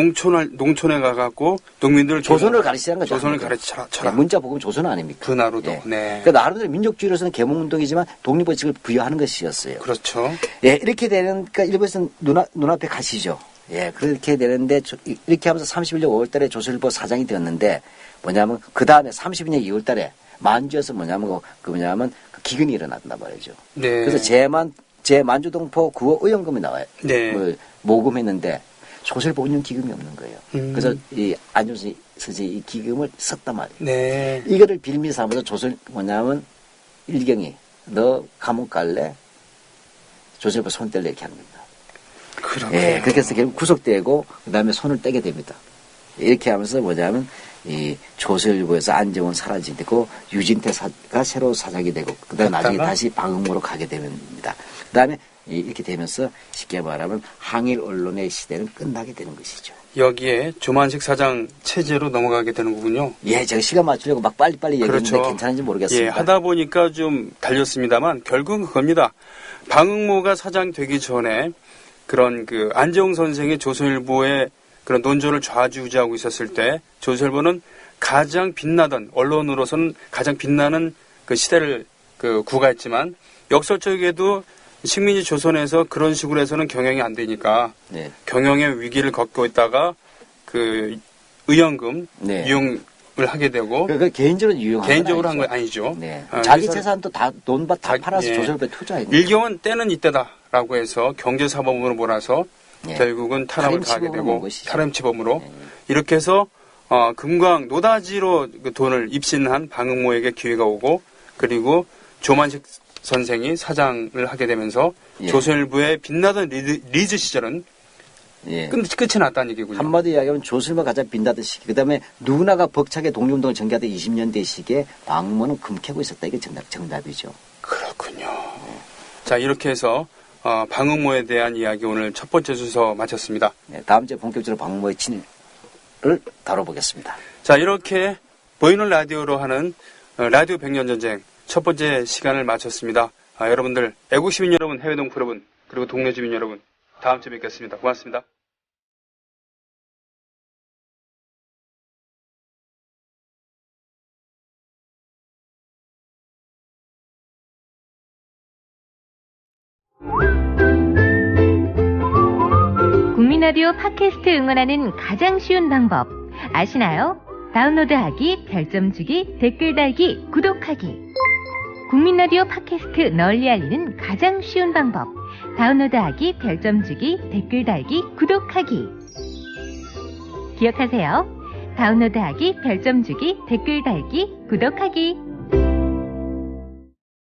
농촌에 가갖고 농민들 조선을 가르치는 거죠. 조선을 한국은. 가르쳐라. 네, 문자 보급 조선 아닙니까? 분화로도. 예. 네. 그러니까 나름대로 민족주의로서는 개몽운동이지만 독립의식을 부여하는 것이었어요. 그렇죠. 예, 이렇게 되는, 그러니까 일본에서는 눈앞에 가시죠. 예, 그렇게 되는데, 이렇게 하면서 31년 5월 달에 조선일보 사장이 되었는데, 뭐냐면, 그 다음에 32년 2월 달에 만주에서 뭐냐면, 그 기근이 일어났단 말이죠. 네. 그래서 제만주동포 구호 의원금이 나와요. 네. 모금했는데, 조선일보 운영 기금이 없는 거예요. 그래서 이 안준수 선생이 이 기금을 썼단 말이에요. 네. 이거를 빌미 삼아서 일경이, 너 감옥 갈래? 조선일보 손 뗄래? 이렇게 하는 겁니다. 그렇군요. 예, 그렇게 해서 결국 구속되고, 그 다음에 손을 떼게 됩니다. 이렇게 하면서 뭐냐면, 이 조선일보에서 안재홍은 사라지고, 유진태가 새로 사장이 되고, 그 다음에 나중에 갔다가? 다시 방응무로 가게 됩니다. 그 다음에 이렇게 되면서 쉽게 말하면 항일 언론의 시대는 끝나게 되는 것이죠. 여기에 조만식 사장 체제로 넘어가게 되는 거군요. 예, 제가 시간 맞추려고 막 빨리빨리 얘기했는데 그렇죠. 괜찮은지 모르겠습니다. 예, 하다 보니까 좀 달렸습니다만 결국은 그겁니다. 방응모가 사장 되기 전에 그런 그 안재홍 선생이 조선일보의 그런 논조를 좌지우지하고 있었을 때 조선일보는 가장 빛나던 언론으로서는 가장 빛나는 그 시대를 그 구가했지만 역설적에도 식민지 조선에서 그런 식으로 해서는 경영이 안 되니까 네. 경영의 위기를 겪고 있다가 그 의연금 네. 이용을 하게 되고 그 개인적으로 유용한 개인적으로 건 한 건 아니죠. 네. 아, 자기 그래서 재산도 다 돈밭 다 자기- 팔아서 예. 조선일보에 투자했는 일경은 때는 이때다라고 해서 경제사범으로 몰아서 예. 결국은 탄압을 가하게 탈임치범으로 되고 온 것이죠. 탈임치범으로 예. 이렇게 해서 금광 노다지로 그 돈을 입신한 방응모에게 기회가 오고 그리고 조만식 선생이 사장을 하게 되면서 예. 조선일보의 빛나던 리즈 시절은 예. 끝이 났다는 얘기군요. 한마디 이야기하면 조선일보 가장 빛나던 시기. 그다음에 누구나가 벅차게 독립운동을 전개하던 20년대 시기에 방문은 금캐고 있었다. 이게 정답이죠. 그렇군요. 자 이렇게 해서 방응모에 대한 이야기 오늘 첫 번째 순서 마쳤습니다. 네, 다음 주에 본격적으로 방문의 친일을 다뤄보겠습니다. 자 이렇게 보이는 라디오로 하는 라디오 100년 전쟁 첫 번째 시간을 마쳤습니다. 여러분들, 애국시민 여러분, 해외동포 여러분, 그리고 동네 주민 여러분, 다음 주에 뵙겠습니다. 고맙습니다. 국민라디오 팟캐스트 응원하는 가장 쉬운 방법 아시나요? 다운로드하기, 별점 주기, 댓글 달기, 구독하기. 국민라디오 팟캐스트 널리 알리는 가장 쉬운 방법. 다운로드하기, 별점 주기, 댓글 달기, 구독하기. 기억하세요. 다운로드하기, 별점 주기, 댓글 달기, 구독하기.